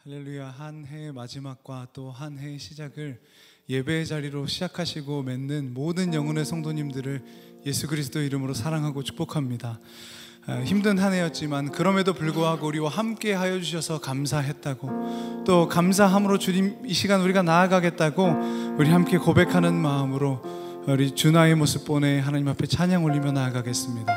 할렐루야. 한 해의 마지막과 또 한 해의 시작을 예배의 자리로 시작하시고 맺는 모든 영혼의 성도님들을 예수 그리스도 이름으로 사랑하고 축복합니다. 힘든 한 해였지만 그럼에도 불구하고 우리와 함께 하여 주셔서 감사했다고, 또 감사함으로 주님 이 시간 우리가 나아가겠다고 우리 함께 고백하는 마음으로 우리 주나의 모습 보내 하나님 앞에 찬양 올리며 나아가겠습니다.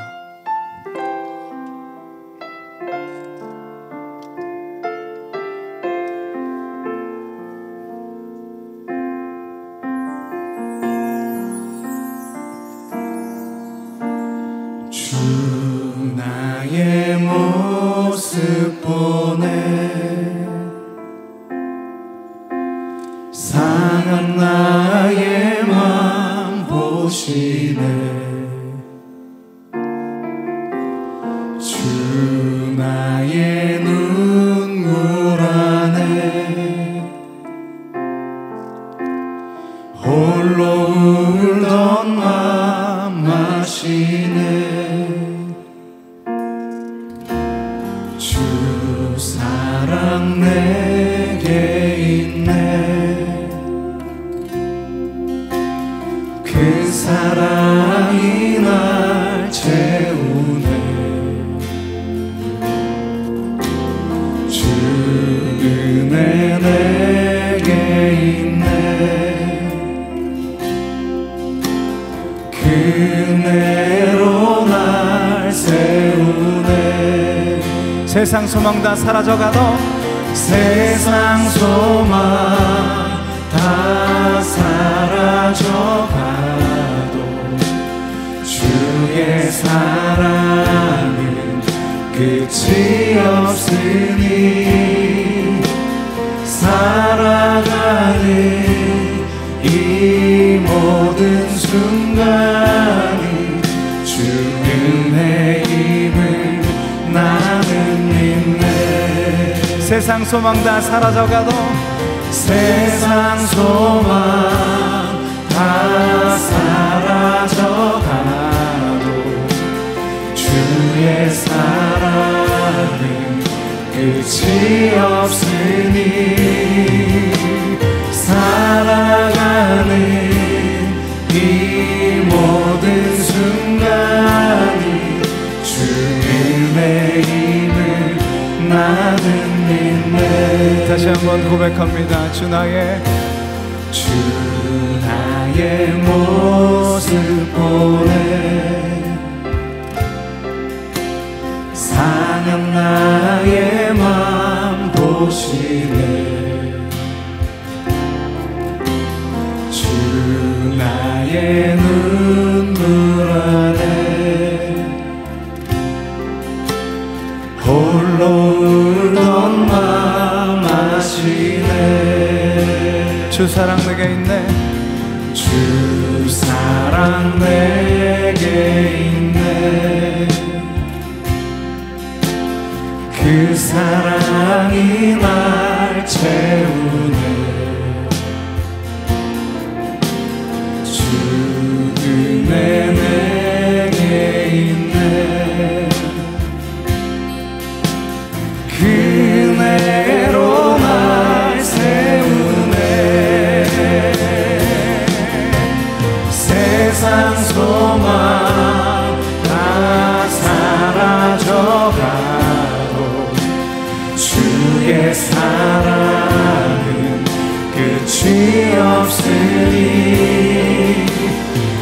나의 모습 보내 상한 나의 맘 보시네. 주 나의 눈물 안에 홀로 울던 맘 마시네. 사랑 내게 있네. 그 사랑이 날 채우네. 주 은혜 내게 있네. 그 은혜로 날 세우네. 세상 소망 다 사라져가도, 세상 소망 다 사라져가도 주의 사랑은 끝이 없으니 살아가는 이 모든 순간이 주 은혜임을 나는 믿네. 세상 소망 다 사라져가도, 세상 소망 다 사라져가도 주의 사랑은 끝이 없으니 살아가는 이 모든 순간이 주 은혜임을 나는 믿네. 다시 한번 고백합니다. 주 나의 모습 보내 상한 나의 맘 보시네. 주 나의 눈물 안에 홀로 울던 맘 아시네. 주 사랑 내게 있네. 주 사랑 내게 있네. 그 사랑이 날 채우네. 주 은혜 내게 있네. 그 은혜로 날 세우네. 세상 소망 다 사라져가도 주의 사랑은 끝이 없으니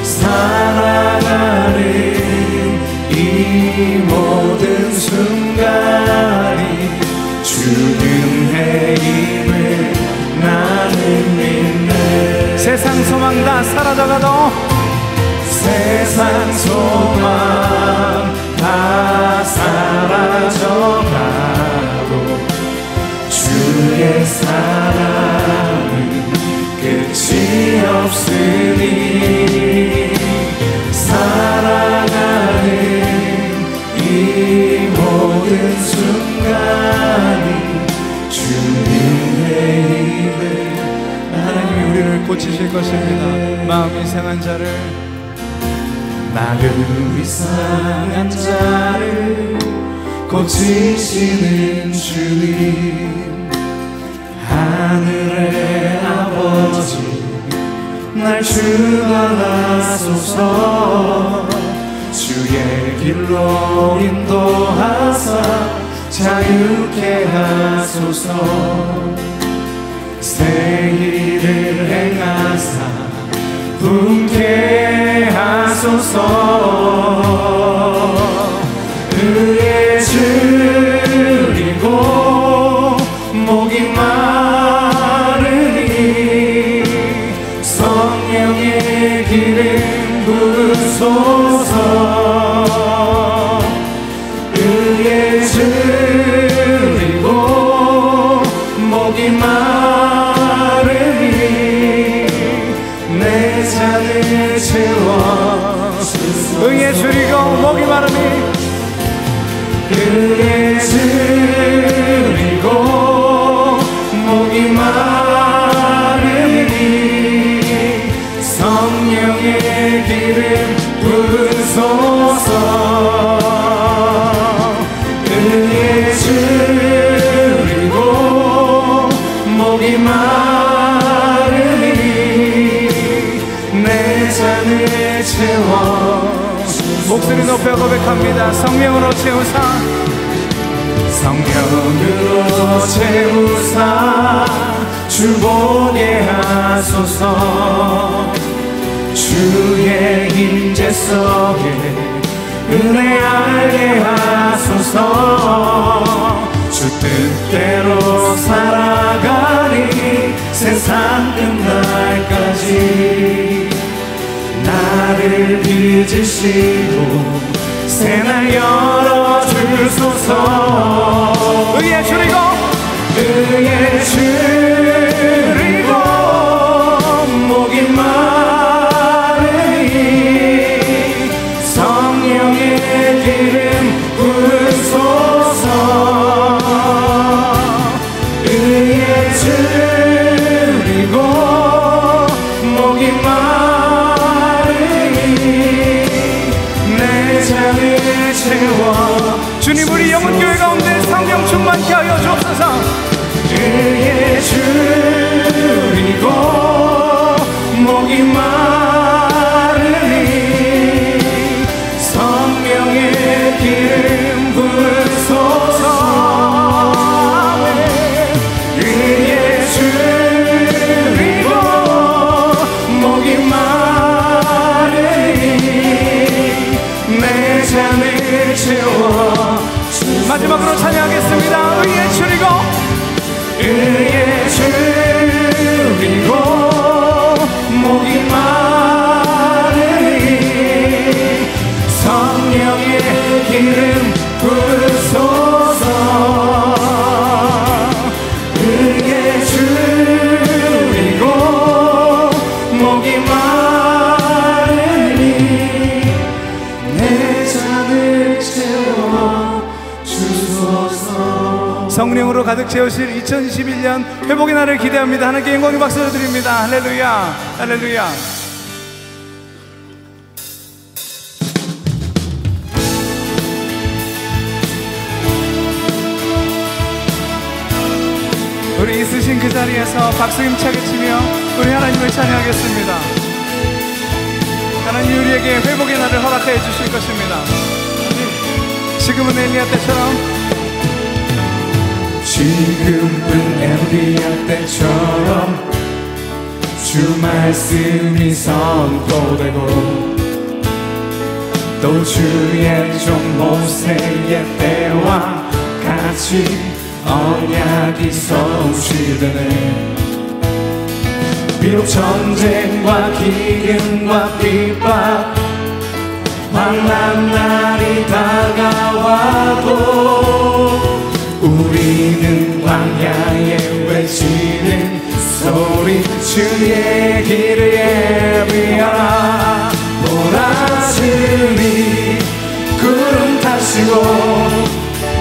살아가는 이 모든 순간이 주 은혜임을 나는 믿네. 세상 소망 다 사라져가도, 세상 소망 다 사라져가도 주의 사랑은 끝이 없으니 살아가는 이 모든 순간이 주 은혜임을 하나님이 우리를 고치실 것입니다. 마음이 상한 자를, 마음이 상한 자를 고치시는 주님. 날 주관하소서. 주의 길로 인도하사 자유케 하소서. 새 일을 행하사 분케 하소서. 의에 줄이고 목이 마르니 성령의 기름 부으소서. 의에 줄이고 목이 마르니 내 잔을 채워주소서. 의에 줄이고 목이 마르니 의에 줄이고 목이 마르니 성령의 기름 부으소서. 의에 줄이고 목이 마르니 내 잔을 채워주소서. 목소리 높여 고백합니다. 성령으로 채우사 성령으로 채우사 주보게 하소서. 주의 임재 속에 은혜 알게 하소서. 주 뜻대로 살아가니 세상 끝날까지 나를 빚으시고 새날 열어주소서. 의에 줄이고 의에 줄이고 목이 마르니 성령의 기름 부으소서. 의에 줄이고 목이 마르니 내 잔을 채워. 주님, 우리 영혼교회 가운데 성령 충만케 하여 주옵소서. 의에 줄이고 목이 마르니 성령의 기름 부으소서. 의에 줄이고 목이 마르니 내 잔을 채워. 마지막으로 찬양하겠습니다. 의에 줄이고 의에 줄이고 목이 마르니 성령의 기름 부으소서. 의에 줄이고 목이 마르니 내 잔을 채워 주소서. 성령으로 가득 채우실 2021년 회복의 날을 기대합니다. 하나님께 영광의 박수를 드립니다. 할렐루야, 할렐루야. 우리 있으신 그 자리에서 박수 힘차게 치며 우리 하나님을 찬양하겠습니다. 하나님 우리에게 회복의 날을 허락해 주실 것입니다. 지금은 엘리야 때처럼, 지금은 엘리야 때처럼 주 말씀이 선포되고 또 주의 종 모세의 때와 같이 언약이 성취되네. 비록 전쟁과 기근과 핍박 환난 날이 다가와도 우리는 광야에 외치는 소리 주의 길을 예비하라. 몰아주니 구름 타시고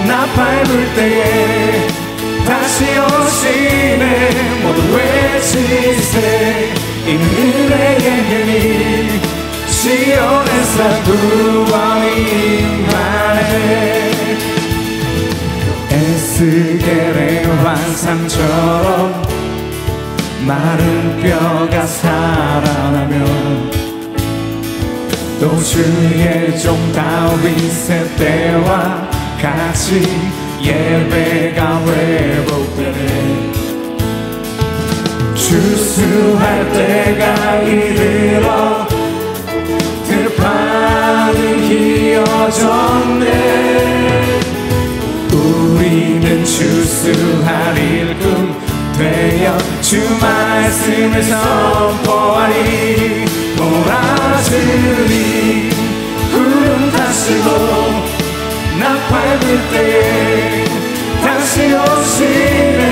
나팔 불 때에 다시 오시네. 모두 외치세. 이는 은혜의 힘이 시온에서 구원이 임하네. 에스겔의 환상처럼 마른 뼈가 살아나면 또 주의 종 다윗의 때와 같이 예배가 회복되네. 추수할 때가 이르러 들판은 휘어졌네. 우리는 추수할 일꾼 되어 주 말씀을 선포하리. 몰아주리 구름 타시고 나팔 불 때에 다시 오시네.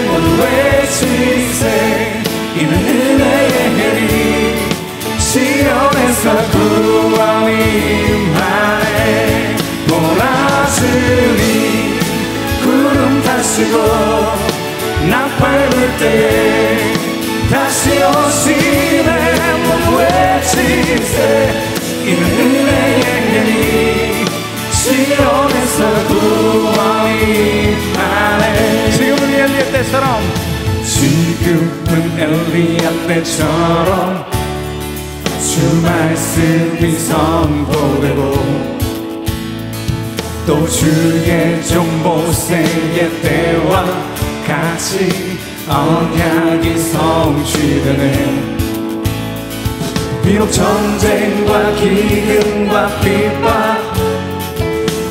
모두 외치세 이는 은혜의 해리 시온에서 구원이 임하네. 몰아주리 구름 타시고 나팔 불 때에 다시 오시네. 모두 외치세 이는 은혜의 해리 시온에서 구원이 임하네. 지금은 엘리야 때처럼 지금은 엘리야 때처럼 주 말씀이 선포되고 또 주의 종 모세의 때와 같이 언약이 성취되네. 비록 전쟁과 기근과 핍박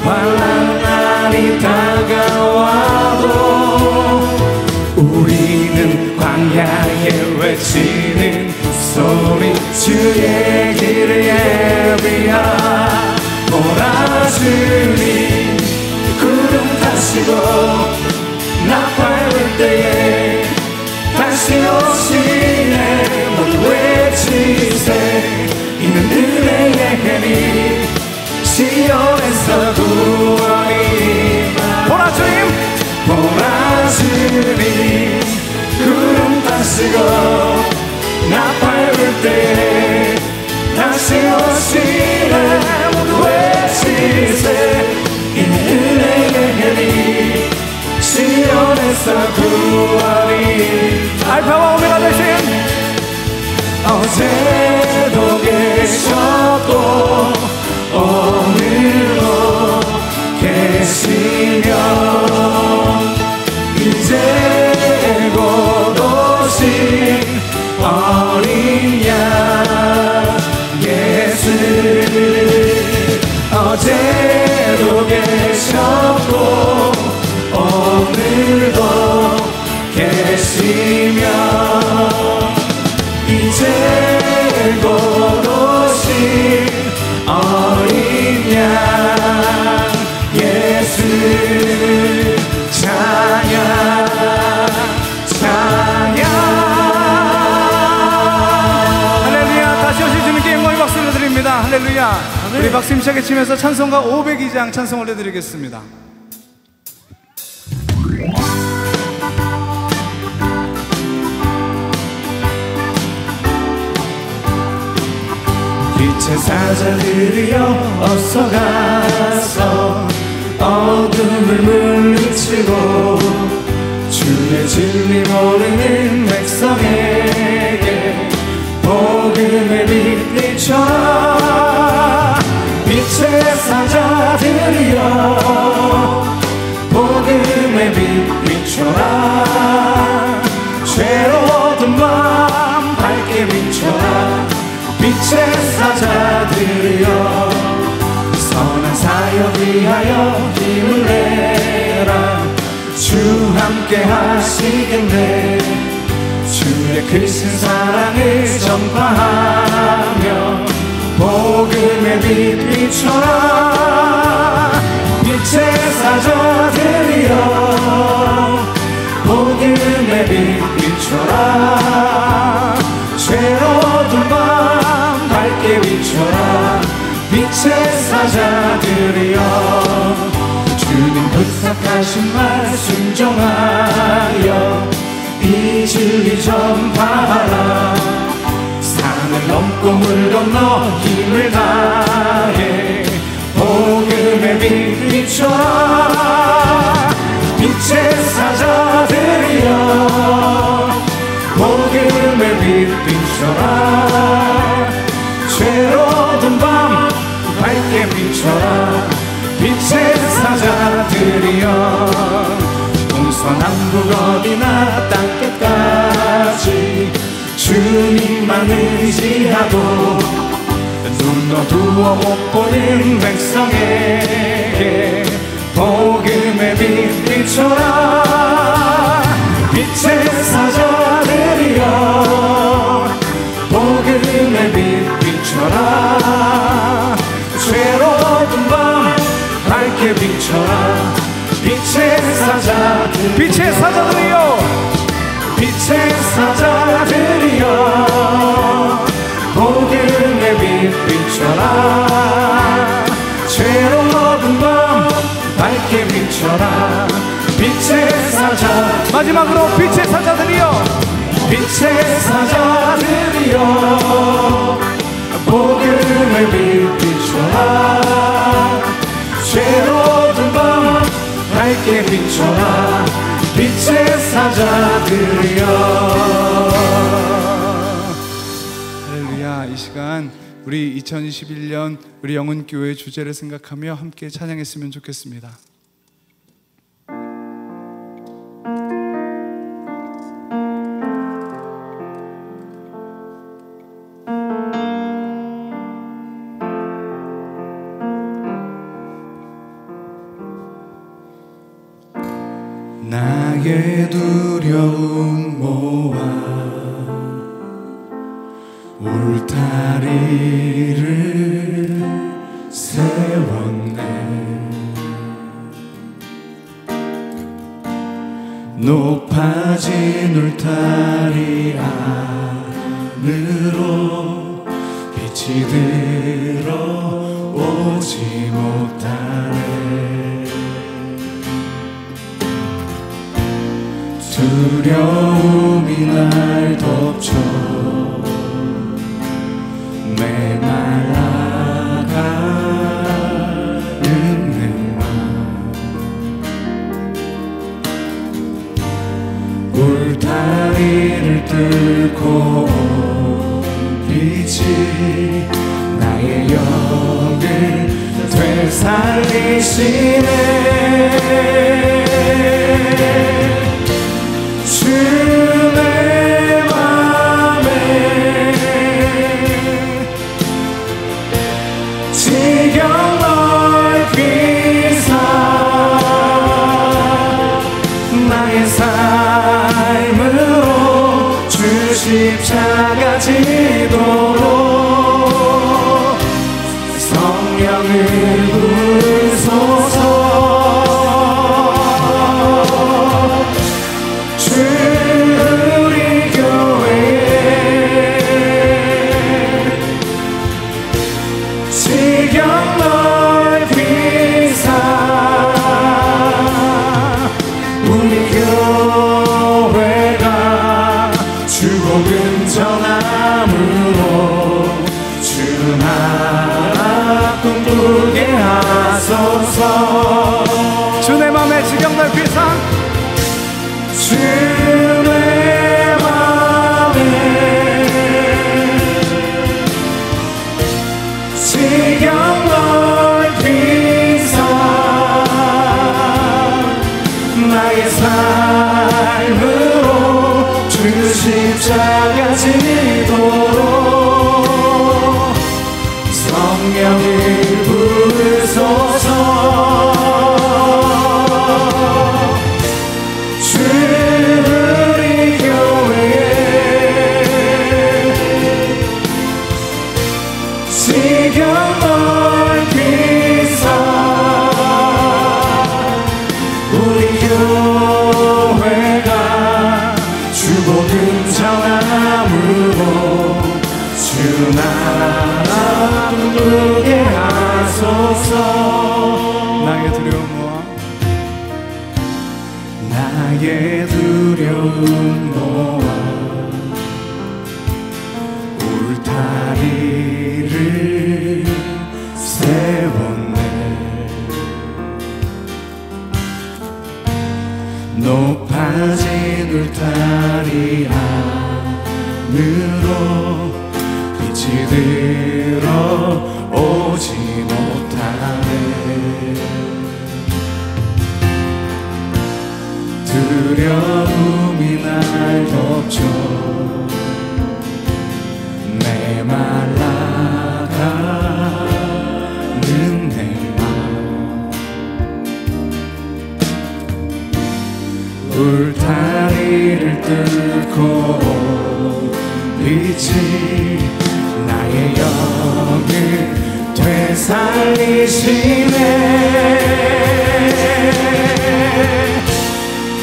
환난 날이 다가와도 우리는 광야에 외치는 소리 주의 길을 예비하라. 몰아주리 구름 타시고 나팔 불 때에 다시 오시네. 모두 외치세 이는 은혜의 해리 시온에서 구원이 몰아주리 구름 타시고 나팔 불 때에 다시 오시네. 모두 외치세 이는 은혜의 해리 시온에서 구원이. 알파와 오메가 되신 어제도 계셨고 오늘도 계시며 이제 곧 오신 어린 양 예수. 어제도 계셨고 오늘도 계시며 이제 곧 오신 어린 양 예수. 찬양 찬양. 할렐루야. 다시 오신 주님께 영광의 박수를 드립니다. 할렐루야. 우리 박수 힘차게 치면서 찬송가 502장 찬송 올려드리겠습니다. 빛의 사자들이여 어서 가서 어둠을 물리치고 주의 진리 모르는 백성에게 복음의 빛 비춰라. 빛의 사자들이여 복음의 빛 비춰라. 죄로운 마음 밝게 비춰라. 빛의 사자들이여 선한 사역 위하여 힘을 내라. 주 함께 하시겠네. 주의 크신 사랑을 전파하며 복음의 빛 비춰라. 빛의 사자들이여 복음의 빛 비춰라. 죄로운 밤 밝게 비춰라. 빛의 사자들이여 주님 부탁하신 말 순종하여 이 진리 전파하라. 산을 넘고 물 건너 힘을 다해 복음의 빛 비춰라. 빛의 사자들이여 복음의 비춰라 죄로운 밤 밝게 비춰라 빛의 사자들이여 동서남북 어디나 땅끝까지 주님만 의지하고 눈 어두워 못 보는 백성에게 복음의 빛 비춰라 빛의 사자들이여 복음의 빛 비춰라 죄로운 밤 밝게 비춰라 빛의 사자들이여 빛의 사자들이여 복음의 빛 비춰라 죄로운 밤 밝게 비춰라 빛의 사자 마지막으로 빛의 사자들이여 빛의 사자들이여 복음의 빛 비춰라 죄로운 밤 밝게 비춰라 빛의 사자들이여. 할렐루야. 이 시간 우리 2021년 우리 영혼교회 주제를 생각하며 함께 찬양했으면 좋겠습니다. 나의 두려움 모아 울타리를 세웠네 높아진 울타리 안으로 빛이 들어오지 못하네 두려움이 날 덮쳐 메말라가는 맘 울타리를 뚫고 빛이 나의 영을 되살리시네 주의 맘에 지경 넓히사 나의 삶으로 주 십자가 지도록 성령을 부으소서 우리 교회에 지경 넓히사 우리 교회가 주복음 전함으로 주 나라 꿈꾸게 하소서 주 내 맘에 지경 넓히사 주의 맘에 지경 넓히사 나의 삶으로 주 십자가 지도록 성령을 부으소서 우리 교회에 지경 넓히사 우리 교회가 주복음 전함으로 주 나라 꿈꾸게 하소서 나의 두려움 모아 나의 두려움 모아 울타리를 세웠네 높아진 울타리 안으로 다시 들어오지 못하네. 두려움이 날 덮쳐 메말라가는 내 맘. 울타리를 뚫고 빛이 나의 영을 되살리시네.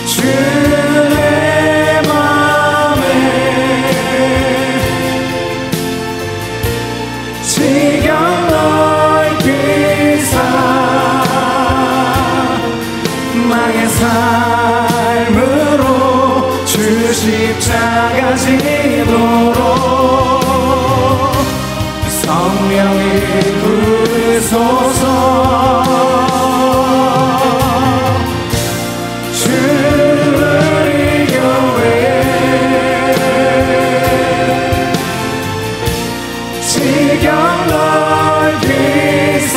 주의 맘에 지경 넓히사 나의 삶으로 주 십자가 지도록 성령이 부으소서. 주의 교회에 지경 넓히사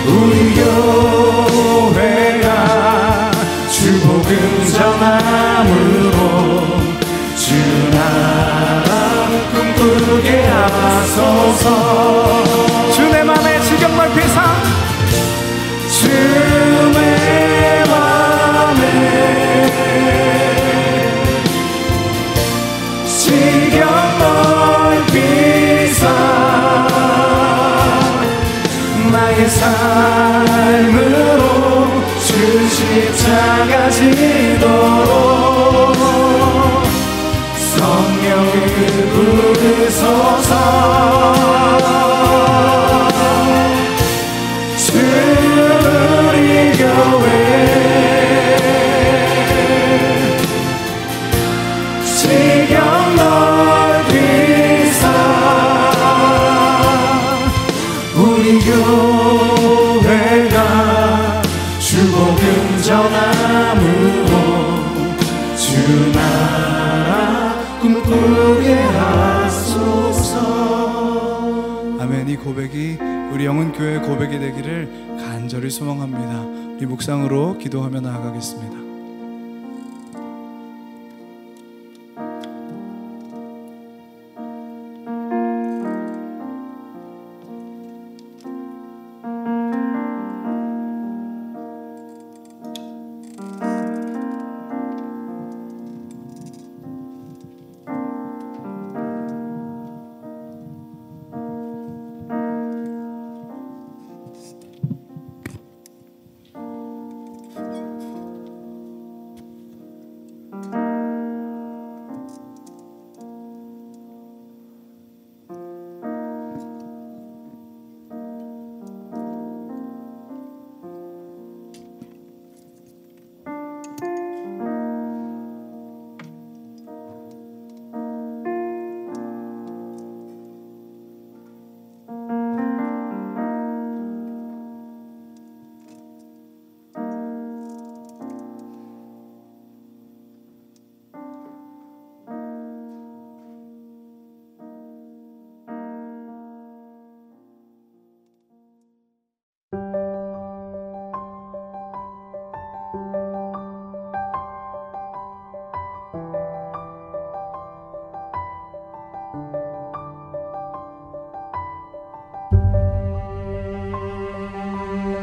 우리 교회가 주복음 전함으로 주 나라 꿈꾸게 하소서. 주 내 맘에 지경 넓히사 주 내 맘에 지경 넓히사 나의 삶으로 주 십자가 지도록 성령을 부으소서. 주 우리 교회 지경 넓히사 우리 교회가 주복음 전함으로 주 나라 꿈꾸게 하소서. 아멘. 이 고백이 우리 영혼교회의 고백이 되기를 간절히 소망합니다. 우리 묵상으로 기도하며 나아가겠습니다.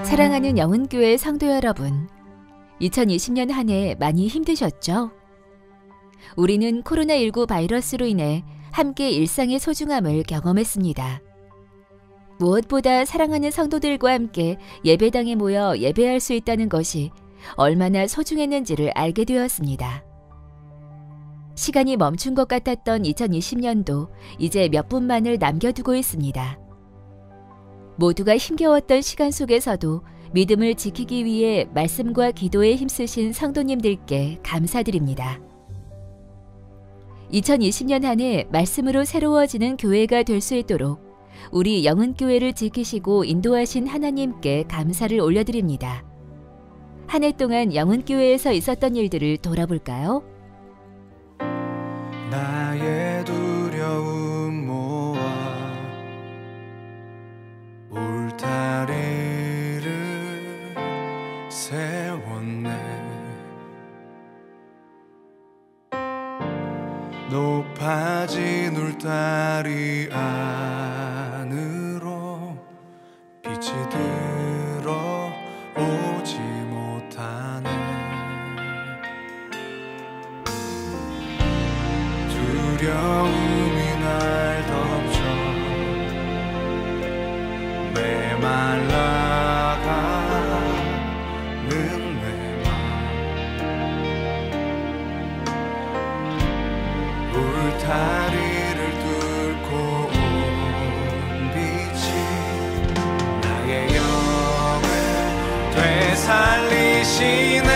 사랑하는 영혼교회 성도 여러분, 2020년 한 해 많이 힘드셨죠? 우리는 코로나19 바이러스로 인해 함께 일상의 소중함을 경험했습니다. 무엇보다 사랑하는 성도들과 함께 예배당에 모여 예배할 수 있다는 것이 얼마나 소중했는지를 알게 되었습니다. 시간이 멈춘 것 같았던 2020년도 이제 몇 분만을 남겨두고 있습니다. 모두가 힘겨웠던 시간 속에서도 믿음을 지키기 위해 말씀과 기도에 힘쓰신 성도님들께 감사드립니다. 2020년 한 해 말씀으로 새로워지는 교회가 될 수 있도록 우리 영은교회를 지키시고 인도하신 하나님께 감사를 올려드립니다. 한 해 동안 영은교회에서 있었던 일들을 돌아볼까요? 나의 두 높아진 울타리 안으로 빛이 들어오지 못하네. 두려움이 날 덮쳐 메말라가는 내 맘. 울타리를 뚫고 온 빛이 나의 영을 되살리시네.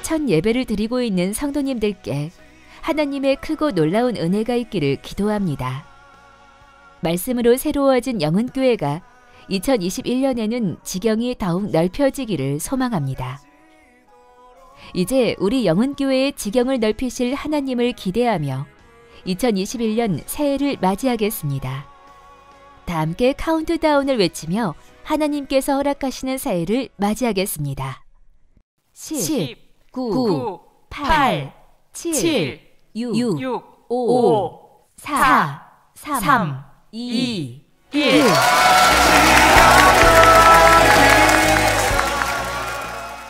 첫 예배를 드리고 있는 성도님들께 하나님의 크고 놀라운 은혜가 있기를 기도합니다. 말씀으로 새로워진 영은교회가 2021년에는 지경이 더욱 넓혀지기를 소망합니다. 이제 우리 영은교회의 지경을 넓히실 하나님을 기대하며 2021년 새해를 맞이하겠습니다. 다 함께 카운트다운을 외치며 하나님께서 허락하시는 새해를 맞이하겠습니다. 10, 9, 8, 7, 6, 5, 4, 3, 2, 1.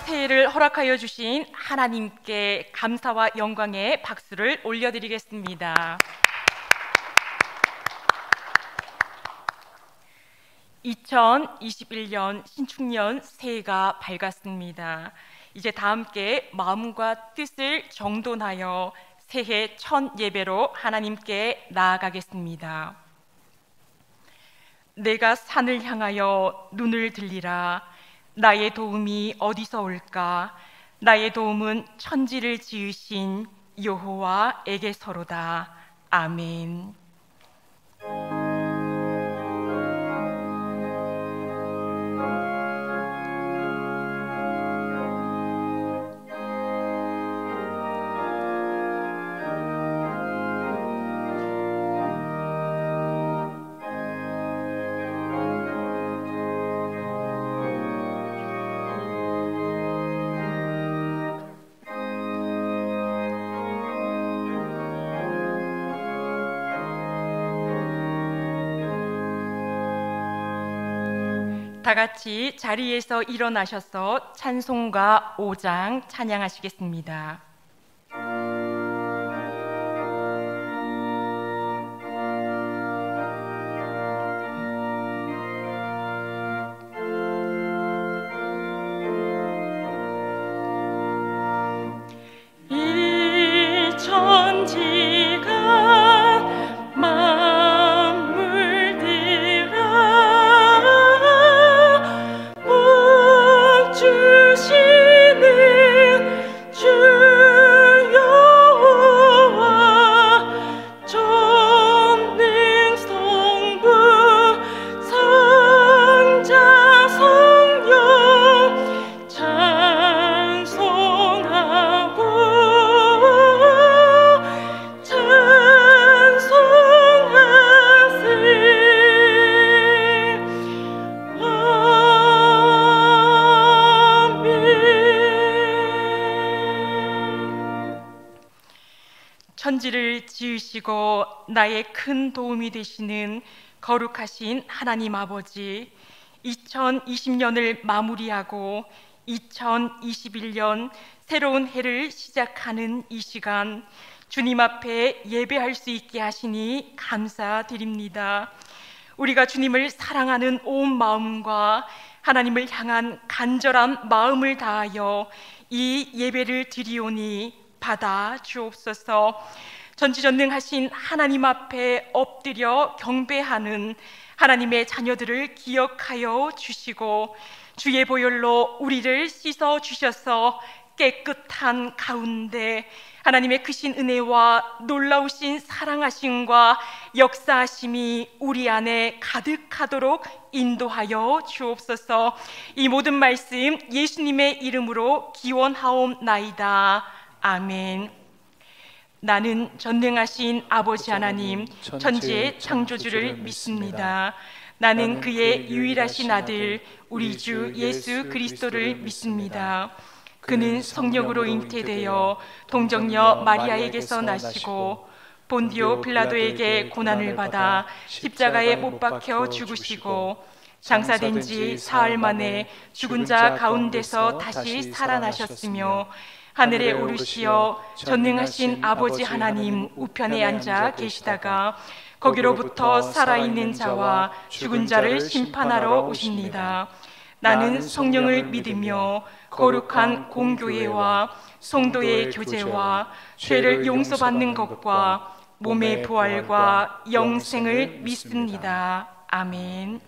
새해를 허락하여 주신 하나님께 감사와 영광의 박수를 올려드리겠습니다. 2021년 신축년 새해가 밝았습니다. 이제 다 함께 마음과 뜻을 정돈하여 새해 첫 예배로 하나님께 나아가겠습니다. 내가 산을 향하여 눈을 들리라. 나의 도움이 어디서 올까? 나의 도움은 천지를 지으신 여호와에게서로다. 아멘. 다 같이 자리에서 일어나셔서 찬송가 5장 찬양하시겠습니다. 천지를 지으시고 나의 큰 도움이 되시는 거룩하신 하나님 아버지, 2020년을 마무리하고 2021년 새로운 해를 시작하는 이 시간, 주님 앞에 예배할 수 있게 하시니 감사드립니다. 우리가 주님을 사랑하는 온 마음과 하나님을 향한 간절한 마음을 다하여 이 예배를 드리오니 받아 주옵소서. 전지전능하신 하나님 앞에 엎드려 경배하는 하나님의 자녀들을 기억하여 주시고, 주의 보혈로 우리를 씻어 주셔서 깨끗한 가운데 하나님의 크신 은혜와 놀라우신 사랑하심과 역사하심이 우리 안에 가득하도록 인도하여 주옵소서. 이 모든 말씀 예수님의 이름으로 기원하옵나이다. 아멘. 나는 전능하신 아버지 하나님, 천지의 창조주를 믿습니다. 나는 그의 유일하신 아들, 우리 주 예수 그리스도를 믿습니다. 그는 성령으로 잉태되어 동정녀 마리아에게서 나시고 본디오 빌라도에게 고난을 받아 십자가에 못 박혀 죽으시고 장사된 지 사흘 만에 죽은 자 가운데서 다시 살아나셨으며 하늘에 오르시어 전능하신 아버지 하나님 우편에 앉아 계시다가 거기로부터 살아있는 자와 죽은 자를 심판하러 오십니다. 나는 성령을 믿으며 거룩한 공교회와 성도의 교제와 죄를 용서받는 것과 몸의 부활과 영생을 믿습니다. 아멘.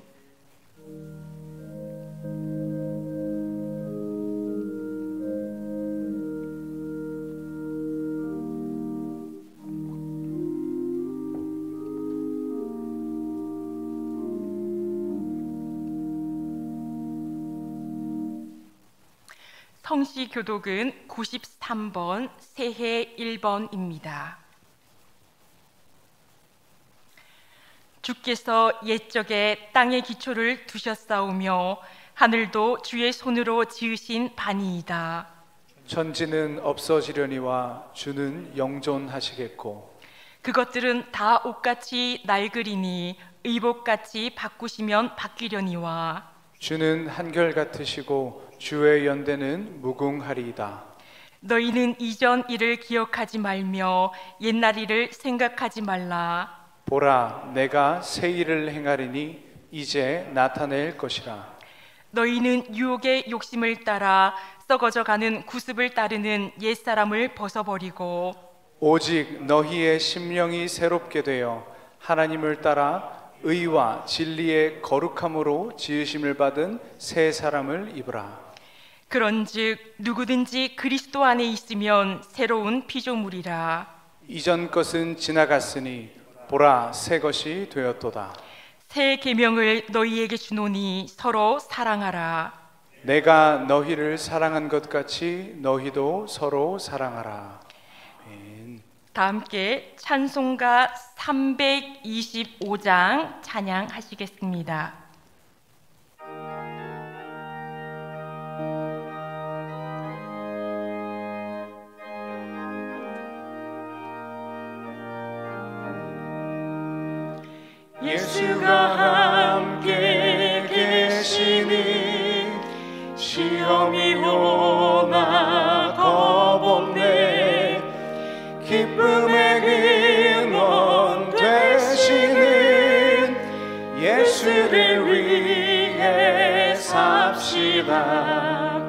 성시교독은 93번, 새해 1번입니다. 주께서 옛적에 땅의 기초를 두셨사오며 하늘도 주의 손으로 지으신 바니이다. 천지는 없어지려니와 주는 영존하시겠고 그것들은 다 옷같이 낡으리니 의복같이 바꾸시면 바뀌려니와 주는 한결같으시고 주의 연대는 무궁하리이다. 너희는 이전 일을 기억하지 말며 옛날 일을 생각하지 말라. 보라, 내가 새 일을 행하리니 이제 나타낼 것이라. 너희는 유혹의 욕심을 따라 썩어져가는 구습을 따르는 옛사람을 벗어버리고 오직 너희의 심령이 새롭게 되어 하나님을 따라 의와 진리의 거룩함으로 지으심을 받은 새 사람을 입으라. 그런즉 누구든지 그리스도 안에 있으면 새로운 피조물이라. 이전 것은 지나갔으니 보라, 새 것이 되었도다. 새 계명을 너희에게 주노니 서로 사랑하라. 내가 너희를 사랑한 것 같이 너희도 서로 사랑하라. 아멘. 다 함께 찬송가 325장 찬양하시겠습니다. 예수가 함께 계시니 기쁨의 근원 되시는 예수를 위해 삽시다.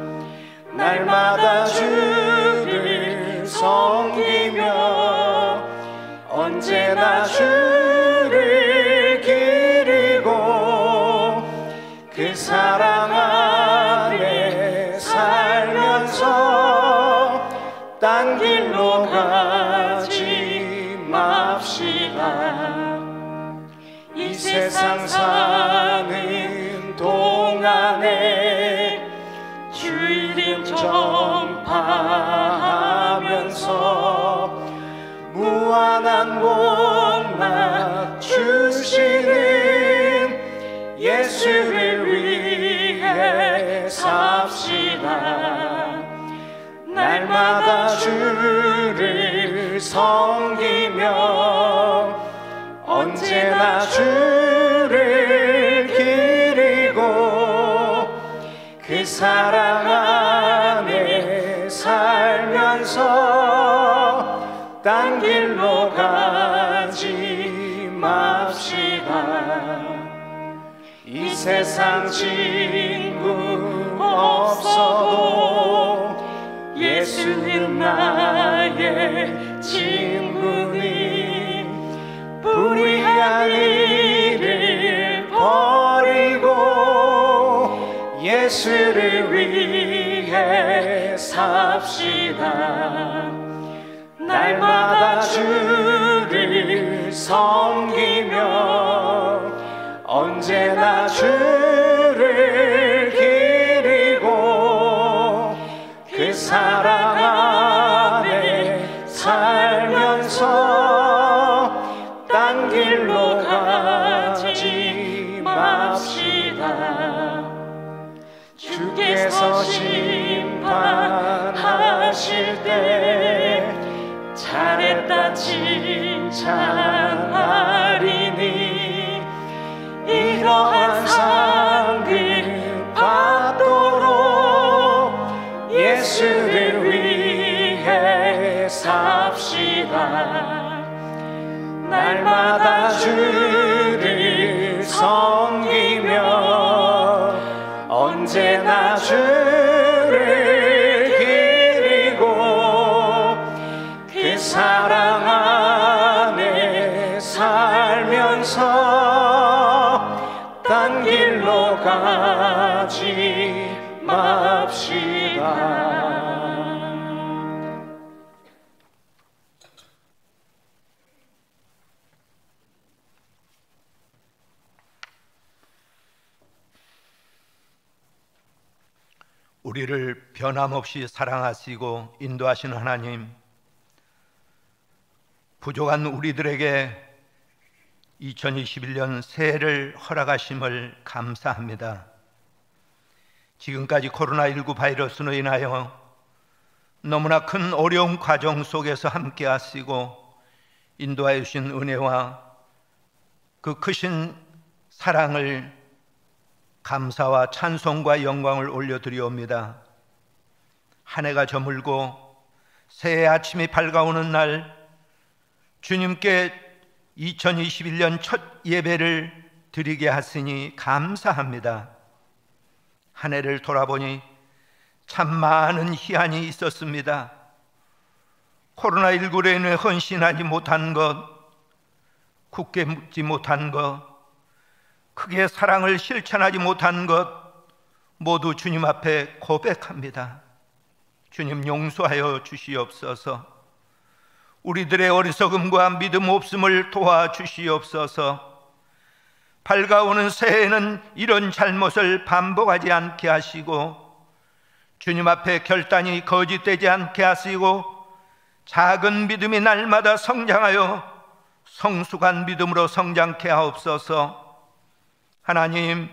날마다 주를 섬기며 언제나 주를 기리고 그 사랑 안에 살면서 딴 길로 가지 맙시다. 이 세상 사는 동안에 주 이름 전파하면서 무한한 복락 주시는 예수를 위해 삽시다. 날마다 주를 섬기며 언제나 주를 기리고 그 사랑 안에 살면서 딴 길로 가지 맙시다. 이 세상 친구 없어도 예수는 나의 친구니 불의한 일을 버리고 예수를 위해 삽시다. 날마다 주를 섬기며 언제나 주를 기리고 그 사랑 안에 살면서 딴 길로 가지 맙시다. 주께서 심판하실 때 잘했다 칭찬하리니 이러한 상급 받도록 예수를 위해 삽시다. 날마다 주를 섬기며 언제나 주를 기리고 그 사랑 안에 살면서 딴 길로 가지 맙시다. 우리를 변함없이 사랑하시고 인도하시는 하나님, 부족한 우리들에게 2021년 새해를 허락하심을 감사합니다. 지금까지 코로나19 바이러스로 인하여 너무나 큰 어려운 과정 속에서 함께 하시고 인도하여 주신 은혜와 그 크신 사랑을 감사와 찬송과 영광을 올려드리옵니다. 한 해가 저물고 새해 아침이 밝아오는 날 주님께 2021년 첫 예배를 드리게 하시니 감사합니다. 한 해를 돌아보니 참 많은 희한이 있었습니다. 코로나19로 인해 헌신하지 못한 것, 굳게 묻지 못한 것, 크게 사랑을 실천하지 못한 것 모두 주님 앞에 고백합니다. 주님 용서하여 주시옵소서. 우리들의 어리석음과 믿음 없음을 도와주시옵소서. 밝아오는 새해에는 이런 잘못을 반복하지 않게 하시고 주님 앞에 결단이 거짓되지 않게 하시고 작은 믿음이 날마다 성장하여 성숙한 믿음으로 성장케 하옵소서. 하나님,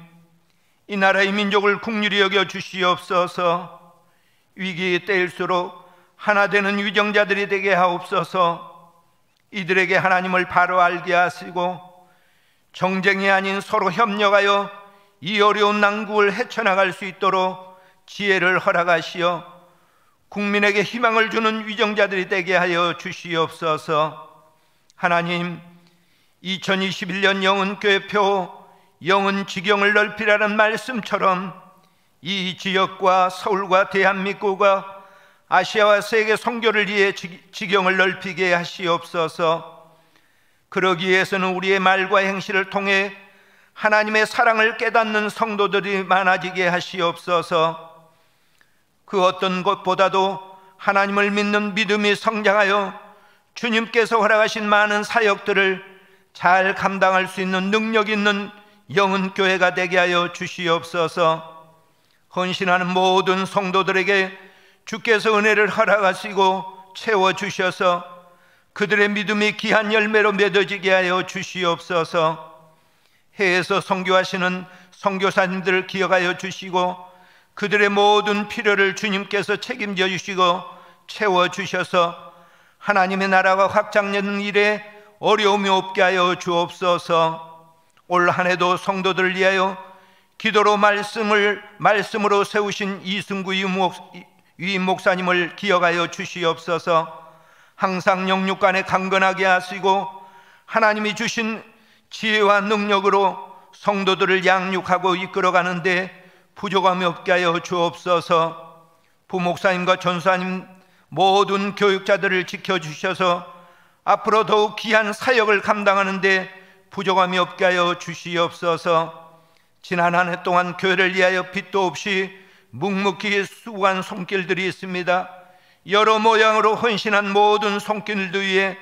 이 나라의 민족을 긍휼히 여겨 주시옵소서. 위기의 때일수록 하나 되는 위정자들이 되게 하옵소서. 이들에게 하나님을 바로 알게 하시고 정쟁이 아닌 서로 협력하여 이 어려운 난국을 헤쳐나갈 수 있도록 지혜를 허락하시어 국민에게 희망을 주는 위정자들이 되게 하여 주시옵소서. 하나님, 2021년 영은교회표 영은지경을 넓히라는 말씀처럼 이 지역과 서울과 대한민국과 아시아와 세계 선교를 위해 지경을 넓히게 하시옵소서. 그러기 위해서는 우리의 말과 행실을 통해 하나님의 사랑을 깨닫는 성도들이 많아지게 하시옵소서. 그 어떤 것보다도 하나님을 믿는 믿음이 성장하여 주님께서 허락하신 많은 사역들을 잘 감당할 수 있는 능력 있는 영은교회가 되게 하여 주시옵소서. 헌신하는 모든 성도들에게 주께서 은혜를 허락하시고 채워주셔서 그들의 믿음이 귀한 열매로 맺어지게 하여 주시옵소서. 해에서 선교하시는 선교사님들을 기억하여 주시고 그들의 모든 필요를 주님께서 책임져 주시고 채워주셔서 하나님의 나라가 확장되는 일에 어려움이 없게 하여 주옵소서. 올 한 해도 성도들을 위하여 기도로 말씀으로 세우신 이승구 위임 목사님을 기억하여 주시옵소서. 항상 영육간에 강건하게 하시고 하나님이 주신 지혜와 능력으로 성도들을 양육하고 이끌어가는데 부족함이 없게 하여 주옵소서. 부목사님과 전사님 모든 교육자들을 지켜주셔서 앞으로 더욱 귀한 사역을 감당하는데 부족함이 없게 하여 주시옵소서. 지난 한 해 동안 교회를 위하여 빛도 없이 묵묵히 수고한 손길들이 있습니다. 여러 모양으로 헌신한 모든 손길들 위에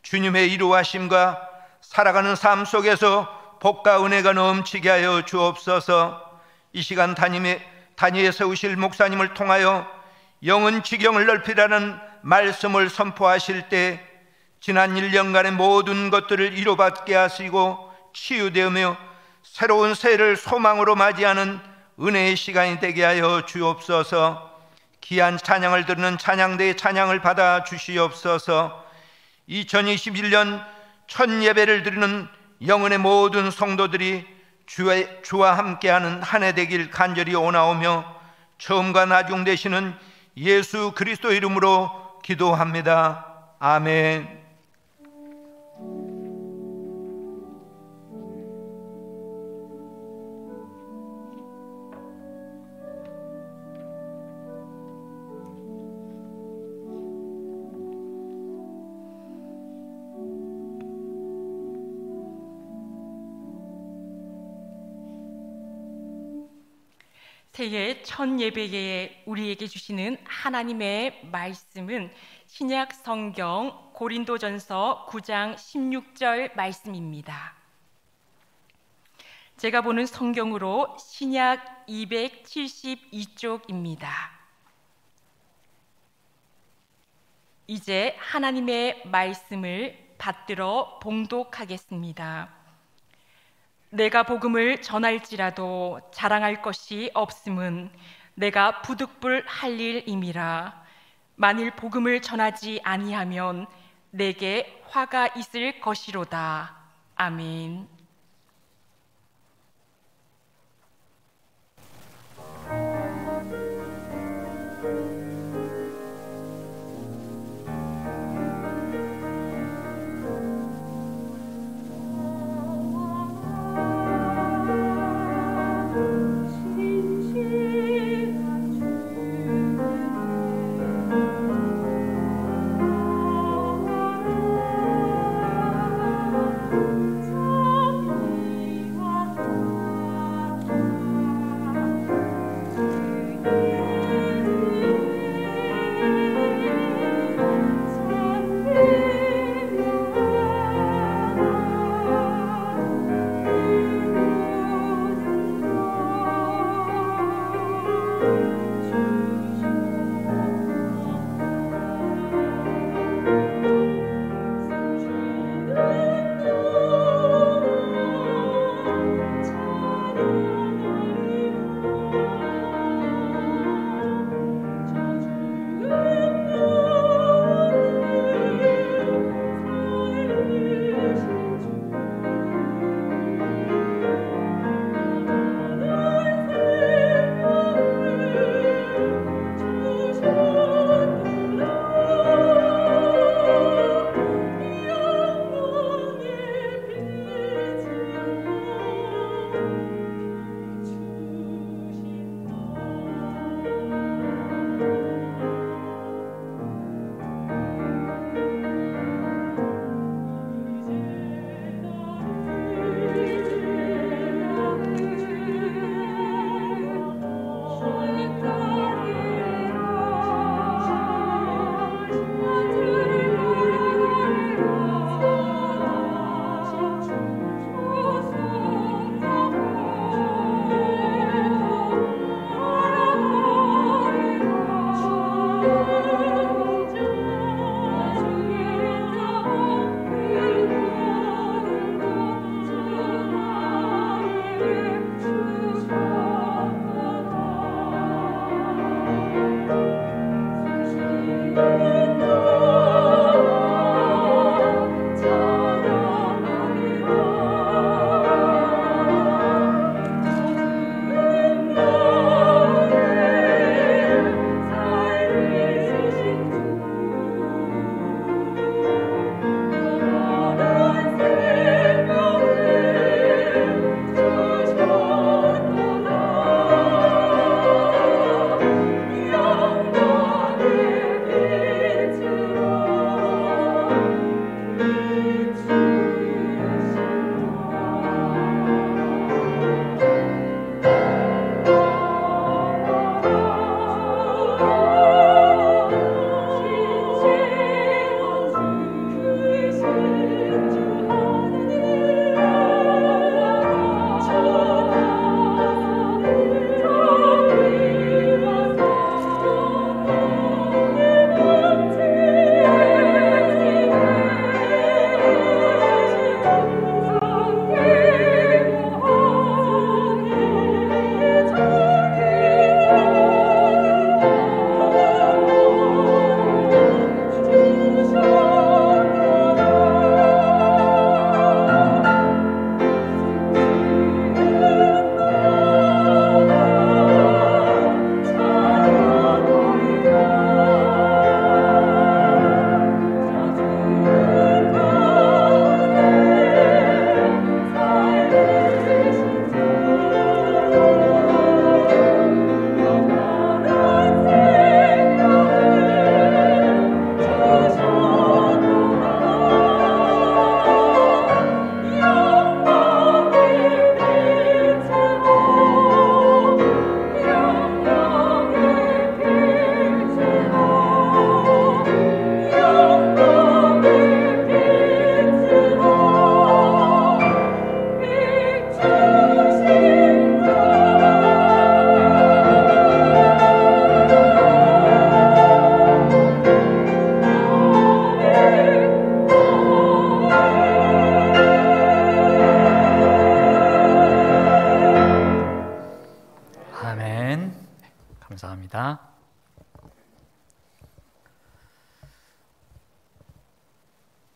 주님의 이루하심과 살아가는 삶 속에서 복과 은혜가 넘치게 하여 주옵소서. 이 시간 단위에 세우실 목사님을 통하여 영은 지경을 넓히라는 말씀을 선포하실 때 지난 1년간의 모든 것들을 위로받게 하시고 치유되며 새로운 새해를 소망으로 맞이하는 은혜의 시간이 되게 하여 주옵소서. 귀한 찬양을 드리는 찬양대의 찬양을 받아 주시옵소서. 2021년 첫 예배를 드리는 영은의 모든 성도들이 주와 함께하는 한 해 되길 간절히 원하오며 처음과 나중 되시는 예수 그리스도 이름으로 기도합니다. 아멘. 새해 첫 예배에 우리에게 주시는 하나님의 말씀은 신약 성경 고린도전서 9장 16절 말씀입니다. 제가 보는 성경으로 신약 272쪽입니다. 이제 하나님의 말씀을 받들어 봉독하겠습니다. 내가 복음을 전할지라도 자랑할 것이 없음은 내가 부득불할 일임이라. 만일 복음을 전하지 아니하면 내게 화가 있을 것이로다. 아멘. 참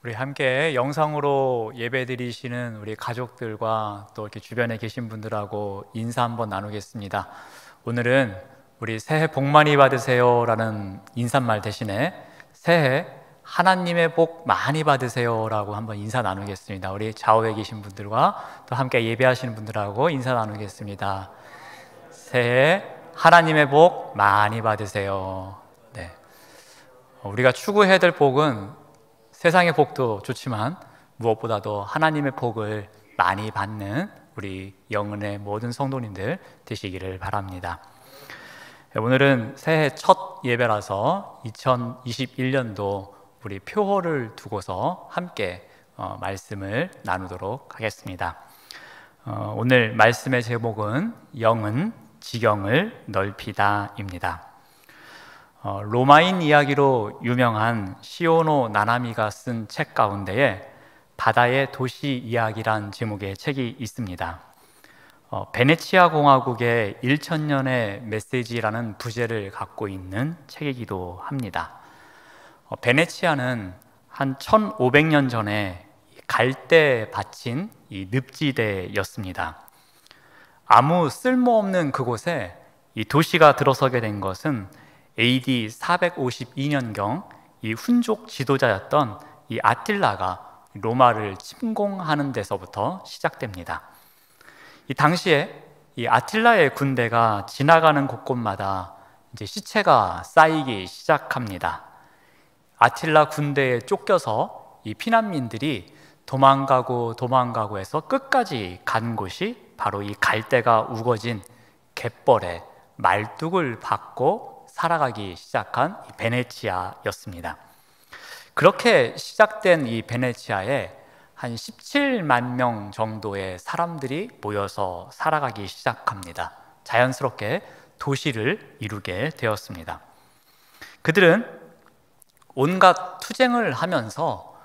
우리 함께 영상으로 예배드리시는 우리 가족들과 또 이렇게 주변에 계신 분들하고 인사 한번 나누겠습니다. 오늘은 우리 새해 복 많이 받으세요라는 인사말 대신에 새해 하나님의 복 많이 받으세요라고 한번 인사 나누겠습니다. 우리 좌우에 계신 분들과 또 함께 예배하시는 분들하고 인사 나누겠습니다. 새해 하나님의 복 많이 받으세요. 네. 우리가 추구해야 될 복은 세상의 복도 좋지만 무엇보다도 하나님의 복을 많이 받는 우리 영은의 모든 성도님들 되시기를 바랍니다. 오늘은 새해 첫 예배라서 2021년도 우리 표어를 두고서 함께 말씀을 나누도록 하겠습니다. 오늘 말씀의 제목은 영은 지경을 넓히다입니다. 로마인 이야기로 유명한 시오노 나나미가 쓴 책 가운데에 바다의 도시 이야기란 제목의 책이 있습니다. 베네치아 공화국의 1000년의 메시지라는 부제를 갖고 있는 책이기도 합니다. 베네치아는 한 1500년 전에 갈대에 바친 이 늪지대였습니다. 아무 쓸모없는 그곳에 이 도시가 들어서게 된 것은 AD 452년경 이 훈족 지도자였던 이 아틸라가 로마를 침공하는 데서부터 시작됩니다. 이 당시에 이 아틸라의 군대가 지나가는 곳곳마다 이제 시체가 쌓이기 시작합니다. 아틸라 군대에 쫓겨서 이 피난민들이 도망가고 해서 끝까지 간 곳이 바로 이 갈대가 우거진 갯벌에 말뚝을 박고 살아가기 시작한 이 베네치아였습니다. 그렇게 시작된 이 베네치아에 한 17만 명 정도의 사람들이 모여서 살아가기 시작합니다. 자연스럽게 도시를 이루게 되었습니다. 그들은 온갖 투쟁을 하면서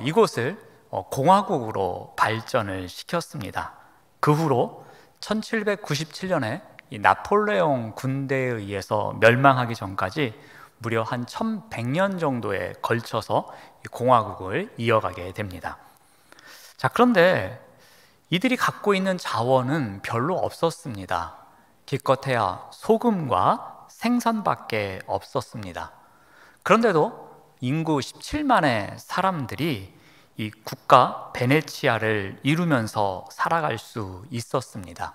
이곳을 공화국으로 발전을 시켰습니다. 그 후로 1797년에 이 나폴레옹 군대에 의해서 멸망하기 전까지 무려 한 1100년 정도에 걸쳐서 이 공화국을 이어가게 됩니다. 자, 그런데 이들이 갖고 있는 자원은 별로 없었습니다. 기껏해야 소금과 생선밖에 없었습니다. 그런데도 인구 17만의 사람들이 이 국가 베네치아를 이루면서 살아갈 수 있었습니다.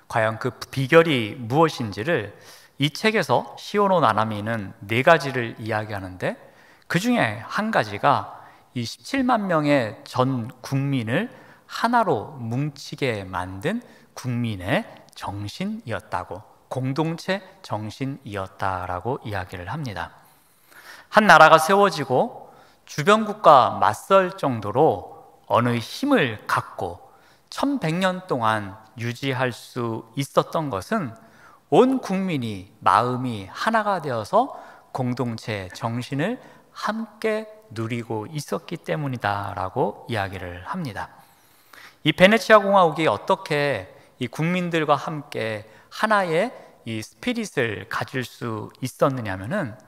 과연 그 비결이 무엇인지를 이 책에서 시오노 나나미는 4가지를 이야기하는데 그 중에 한 가지가 이 17만 명의 전 국민을 하나로 뭉치게 만든 국민의 정신이었다고, 공동체 정신이었다라고 이야기를 합니다. 한 나라가 세워지고 주변국과 맞설 정도로 어느 힘을 갖고 1100년 동안 유지할 수 있었던 것은 온 국민이 마음이 하나가 되어서 공동체 정신을 함께 누리고 있었기 때문이다라고 이야기를 합니다. 이 베네치아 공화국이 어떻게 이 국민들과 함께 하나의 이 스피릿을 가질 수 있었느냐면은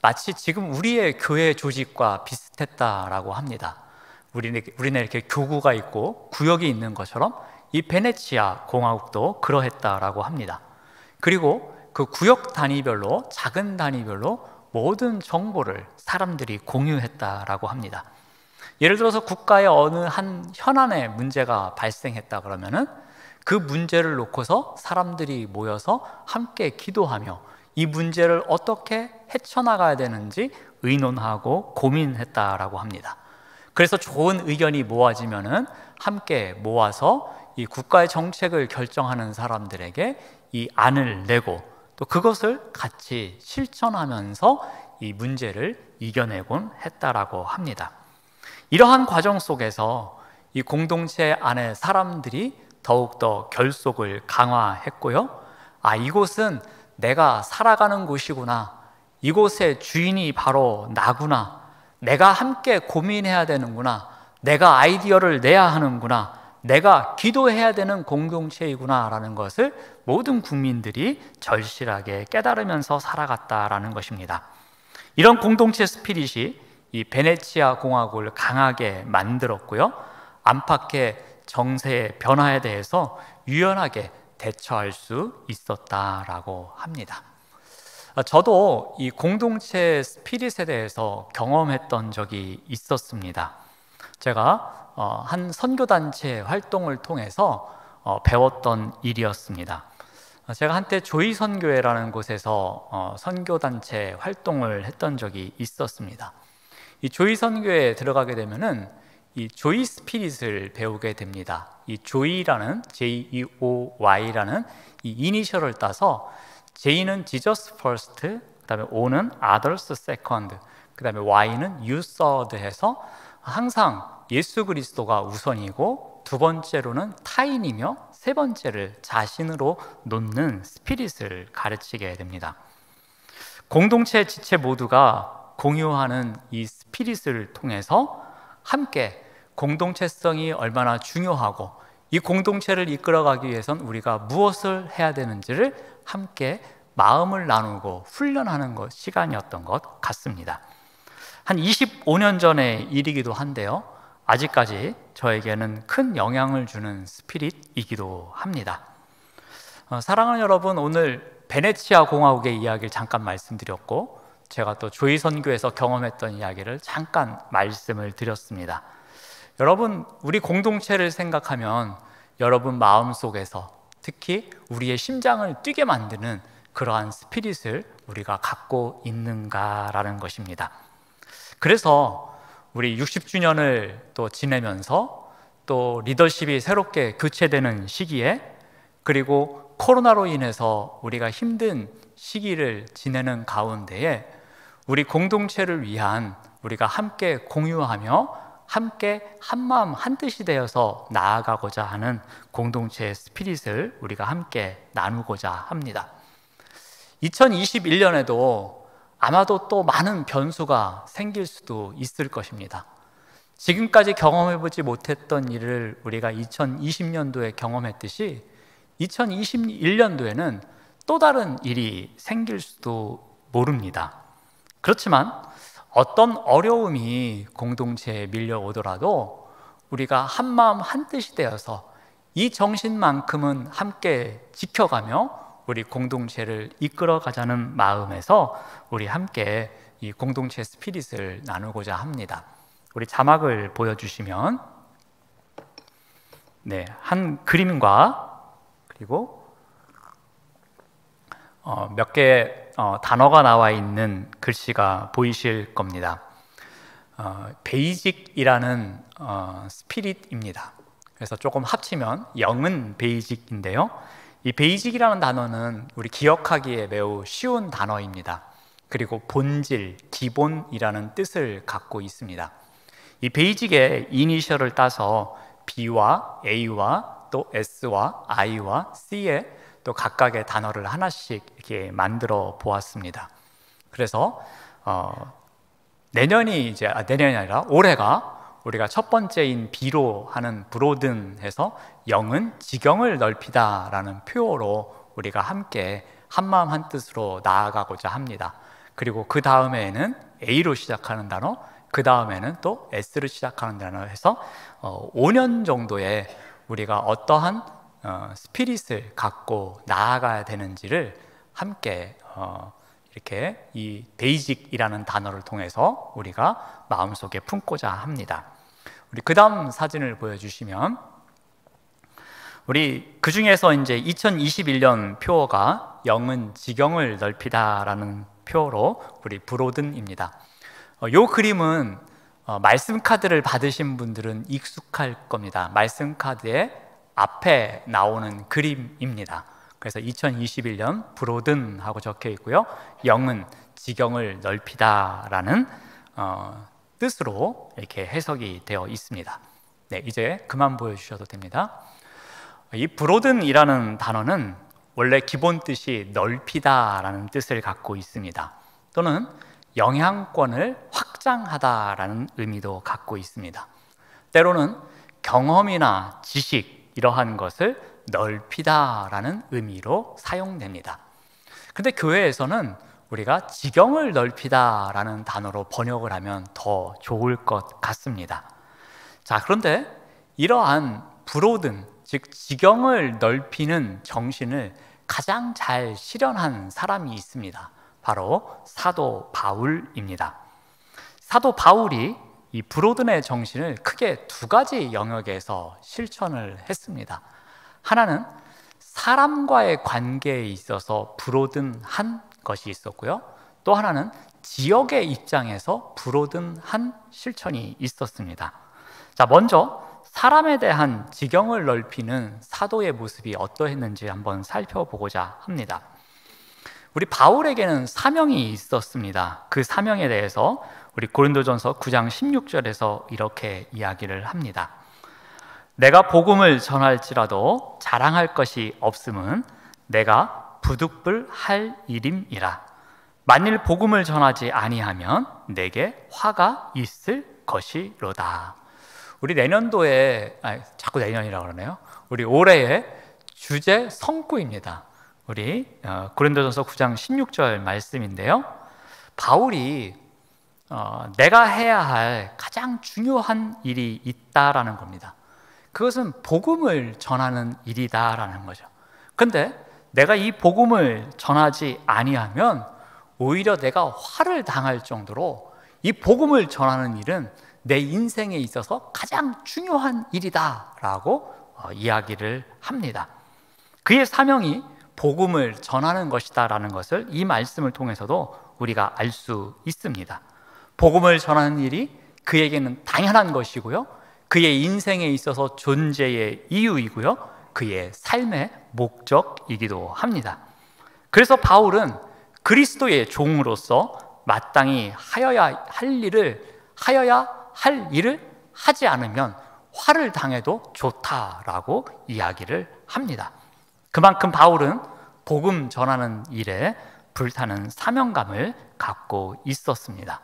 마치 지금 우리의 교회 조직과 비슷했다라고 합니다. 우리는 이렇게 교구가 있고 구역이 있는 것처럼 이 베네치아 공화국도 그러했다라고 합니다. 그리고 그 구역 단위별로, 작은 단위별로 모든 정보를 사람들이 공유했다라고 합니다. 예를 들어서 국가의 어느 한 현안에 문제가 발생했다 그러면은 그 문제를 놓고서 사람들이 모여서 함께 기도하며 이 문제를 어떻게 헤쳐나가야 되는지 의논하고 고민했다라고 합니다. 그래서 좋은 의견이 모아지면은 함께 모아서 이 국가의 정책을 결정하는 사람들에게 이 안을 내고 또 그것을 같이 실천하면서 이 문제를 이겨내곤 했다라고 합니다. 이러한 과정 속에서 이 공동체 안에 사람들이 더욱더 결속을 강화했고요. 이곳은 내가 살아가는 곳이구나. 이곳의 주인이 바로 나구나. 내가 함께 고민해야 되는구나. 내가 아이디어를 내야 하는구나. 내가 기도해야 되는 공동체이구나 라는 것을 모든 국민들이 절실하게 깨달으면서 살아갔다라는 것입니다. 이런 공동체 스피릿이 이 베네치아 공화국을 강하게 만들었고요. 안팎의 정세의 변화에 대해서 유연하게 대처할 수 있었다라고 합니다. 저도 이 공동체 스피릿에 대해서 경험했던 적이 있었습니다. 제가 한 선교단체 활동을 통해서 배웠던 일이었습니다. 제가 한때 조이선교회라는 곳에서 선교단체 활동을 했던 적이 있었습니다. 이 조이선교회에 들어가게 되면은 이 조이 스피릿을 배우게 됩니다. 이 조이라는 J-E-O-Y라는 이 이니셜을 따서 J는 Jesus first, 그 다음에 O는 others second, 그 다음에 Y는 you third 해서 항상 예수 그리스도가 우선이고 두 번째로는 타인이며 세 번째를 자신으로 놓는 스피릿을 가르치게 됩니다. 공동체 지체 모두가 공유하는 이 스피릿을 통해서 함께 공동체성이 얼마나 중요하고 이 공동체를 이끌어가기 위해선 우리가 무엇을 해야 되는지를 함께 마음을 나누고 훈련하는 것 시간이었던 것 같습니다. 한 25년 전의 일이기도 한데요, 아직까지 저에게는 큰 영향을 주는 스피릿이기도 합니다. 사랑하는 여러분, 오늘 베네치아 공화국의 이야기를 잠깐 말씀드렸고 제가 또 조이선교에서 경험했던 이야기를 잠깐 말씀을 드렸습니다. 여러분, 우리 공동체를 생각하면 여러분 마음속에서 특히 우리의 심장을 뛰게 만드는 그러한 스피릿을 우리가 갖고 있는가라는 것입니다. 그래서 우리 60주년을 또 지내면서 또 리더십이 새롭게 교체되는 시기에, 그리고 코로나로 인해서 우리가 힘든 시기를 지내는 가운데에 우리 공동체를 위한 우리가 함께 공유하며 함께 한마음 한뜻이 되어서 나아가고자 하는 공동체의 스피릿을 우리가 함께 나누고자 합니다. 2021년에도 아마도 또 많은 변수가 생길 수도 있을 것입니다. 지금까지 경험해보지 못했던 일을 우리가 2020년도에 경험했듯이 2021년도에는 또 다른 일이 생길 수도 모릅니다. 그렇지만 어떤 어려움이 공동체에 밀려오더라도 우리가 한마음 한뜻이 되어서 이 정신만큼은 함께 지켜가며 우리 공동체를 이끌어가자는 마음에서 우리 함께 이 공동체 스피릿을 나누고자 합니다. 우리 자막을 보여주시면 한 그림과 그리고 몇 개의 단어가 나와 있는 글씨가 보이실 겁니다. 베이직이라는 스피릿입니다. 그래서 조금 합치면 영은 베이직인데요, 이 베이직이라는 단어는 우리 기억하기에 매우 쉬운 단어입니다. 그리고 본질, 기본이라는 뜻을 갖고 있습니다. 이 베이직의 이니셜을 따서 B와 A와 또 S와 I와 C에 또 각각의 단어를 하나씩 이렇게 만들어 보았습니다. 그래서 내년이 아니라 올해가 우리가 첫 번째인 B로 하는 브로든해서 영은 지경을 넓히다라는 표어로 우리가 함께 한마음 한뜻으로 나아가고자 합니다. 그리고 그 다음에는 A로 시작하는 단어, 그 다음에는 또 S로 시작하는 단어 해서 5년 정도의 우리가 어떠한 스피릿을 갖고 나아가야 되는지를 함께 이렇게 이 베이직이라는 단어를 통해서 우리가 마음속에 품고자 합니다. 우리 그 다음 사진을 보여주시면 우리 그 중에서 이제 2021년 표어가 영은 지경을 넓히다라는 표어로 우리 브로든입니다. 이 그림은 말씀 카드를 받으신 분들은 익숙할 겁니다. 말씀 카드에 앞에 나오는 그림입니다. 그래서 2021년 브로든 하고 적혀 있고요, 영은 지경을 넓히다라는 뜻으로 이렇게 해석이 되어 있습니다. 이제 그만 보여주셔도 됩니다. 이 브로든이라는 단어는 원래 기본 뜻이 넓히다라는 뜻을 갖고 있습니다. 또는 영향권을 확장하다라는 의미도 갖고 있습니다. 때로는 경험이나 지식 이러한 것을 넓히다라는 의미로 사용됩니다. 근데 교회에서는 우리가 지경을 넓히다라는 단어로 번역을 하면 더 좋을 것 같습니다. 자, 그런데 이러한 브로든, 즉 지경을 넓히는 정신을 가장 잘 실현한 사람이 있습니다. 바로 사도 바울입니다. 사도 바울이 이 브로든의 정신을 크게 두 가지 영역에서 실천을 했습니다. 하나는 사람과의 관계에 있어서 브로든한 것이 있었고요. 또 하나는 지역의 입장에서 브로든한 실천이 있었습니다. 자, 먼저 사람에 대한 지경을 넓히는 사도의 모습이 어떠했는지 한번 살펴보고자 합니다. 우리 바울에게는 사명이 있었습니다. 그 사명에 대해서 우리 고린도전서 9장 16절에서 이렇게 이야기를 합니다. 내가 복음을 전할지라도 자랑할 것이 없음은 내가 부득불할 일임이라. 만일 복음을 전하지 아니하면 내게 화가 있을 것이로다. 우리 내년도에, 자꾸 내년이라고 그러네요. 우리 올해의 주제 성구입니다. 우리 고린도전서 9장 16절 말씀인데요. 바울이 내가 해야 할 가장 중요한 일이 있다라는 겁니다. 그것은 복음을 전하는 일이다라는 거죠. 근데 내가 이 복음을 전하지 아니하면 오히려 내가 화를 당할 정도로 이 복음을 전하는 일은 내 인생에 있어서 가장 중요한 일이다라고 이야기를 합니다. 그의 사명이 복음을 전하는 것이다라는 것을 이 말씀을 통해서도 우리가 알 수 있습니다. 복음을 전하는 일이 그에게는 당연한 것이고요, 그의 인생에 있어서 존재의 이유이고요, 그의 삶의 목적이기도 합니다. 그래서 바울은 그리스도의 종으로서 마땅히 하여야 할 일을 하지 않으면 화를 당해도 좋다라고 이야기를 합니다. 그만큼 바울은 복음 전하는 일에 불타는 사명감을 갖고 있었습니다.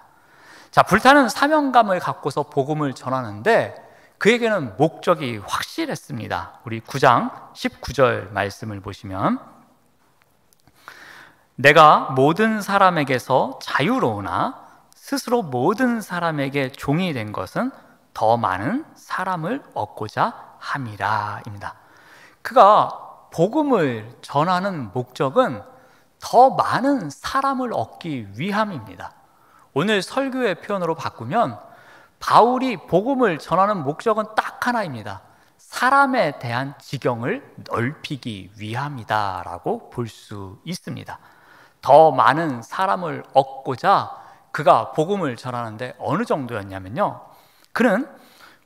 자, 불타는 사명감을 갖고서 복음을 전하는데 그에게는 목적이 확실했습니다. 우리 9장 19절 말씀을 보시면 내가 모든 사람에게서 자유로우나 스스로 모든 사람에게 종이 된 것은 더 많은 사람을 얻고자 함이라입니다. 그가 복음을 전하는 목적은 더 많은 사람을 얻기 위함입니다. 오늘 설교의 표현으로 바꾸면 바울이 복음을 전하는 목적은 딱 하나입니다. 사람에 대한 지경을 넓히기 위함이다라고 볼 수 있습니다. 더 많은 사람을 얻고자 그가 복음을 전하는데 어느 정도였냐면요, 그는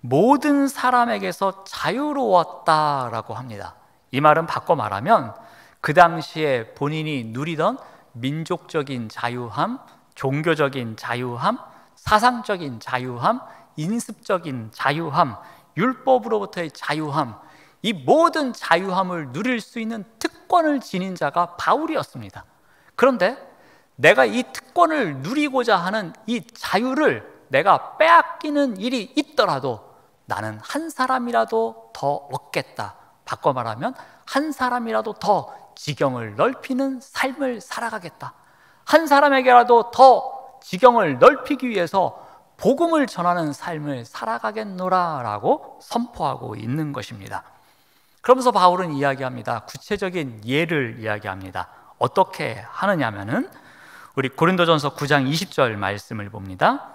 모든 사람에게서 자유로웠다라고 합니다. 이 말은 바꿔 말하면 그 당시에 본인이 누리던 민족적인 자유함, 종교적인 자유함, 사상적인 자유함, 인습적인 자유함, 율법으로부터의 자유함, 이 모든 자유함을 누릴 수 있는 특권을 지닌 자가 바울이었습니다. 그런데 내가 이 특권을 누리고자 하는 이 자유를 내가 빼앗기는 일이 있더라도 나는 한 사람이라도 더 얻겠다. 바꿔 말하면 한 사람이라도 더 지경을 넓히는 삶을 살아가겠다. 한 사람에게라도 더 지경을 넓히기 위해서 복음을 전하는 삶을 살아가겠노라라고 선포하고 있는 것입니다. 그러면서 바울은 이야기합니다. 구체적인 예를 이야기합니다. 어떻게 하느냐면은 우리 고린도전서 9장 20절 말씀을 봅니다.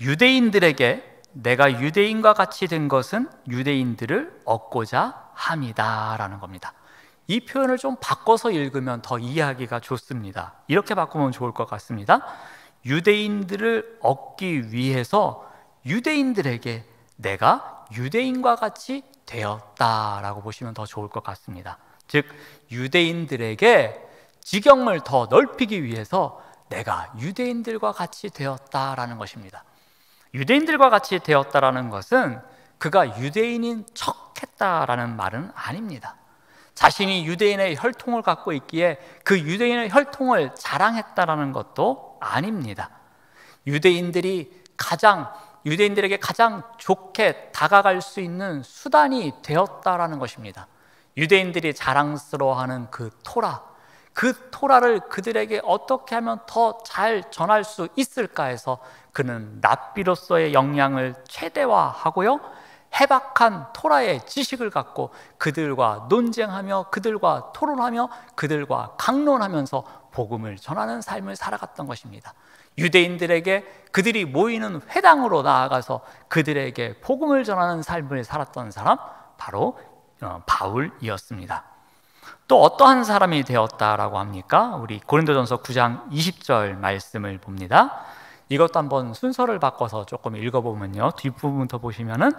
유대인들에게 내가 유대인과 같이 된 것은 유대인들을 얻고자 함이다라는 겁니다. 이 표현을 좀 바꿔서 읽으면 더 이해하기가 좋습니다. 이렇게 바꾸면 좋을 것 같습니다. 유대인들을 얻기 위해서 유대인들에게 내가 유대인과 같이 되었다라고 보시면 더 좋을 것 같습니다. 즉 유대인들에게 지경을 더 넓히기 위해서 내가 유대인들과 같이 되었다라는 것입니다. 유대인들과 같이 되었다라는 것은 그가 유대인인 척했다라는 말은 아닙니다. 자신이 유대인의 혈통을 갖고 있기에 그 유대인의 혈통을 자랑했다라는 것도 아닙니다. 유대인들에게 가장 좋게 다가갈 수 있는 수단이 되었다라는 것입니다. 유대인들이 자랑스러워하는 그 토라, 그 토라를 그들에게 어떻게 하면 더 잘 전할 수 있을까 해서 그는 랍비로서의 역량을 최대화하고요, 해박한 토라의 지식을 갖고 그들과 논쟁하며 그들과 토론하며 그들과 강론하면서 복음을 전하는 삶을 살아갔던 것입니다. 유대인들에게 그들이 모이는 회당으로 나아가서 그들에게 복음을 전하는 삶을 살았던 사람, 바로 바울이었습니다. 또 어떠한 사람이 되었다라고 합니까? 우리 고린도전서 9장 20절 말씀을 봅니다. 이것도 한번 순서를 바꿔서 조금 읽어보면요, 뒷부분부터 보시면은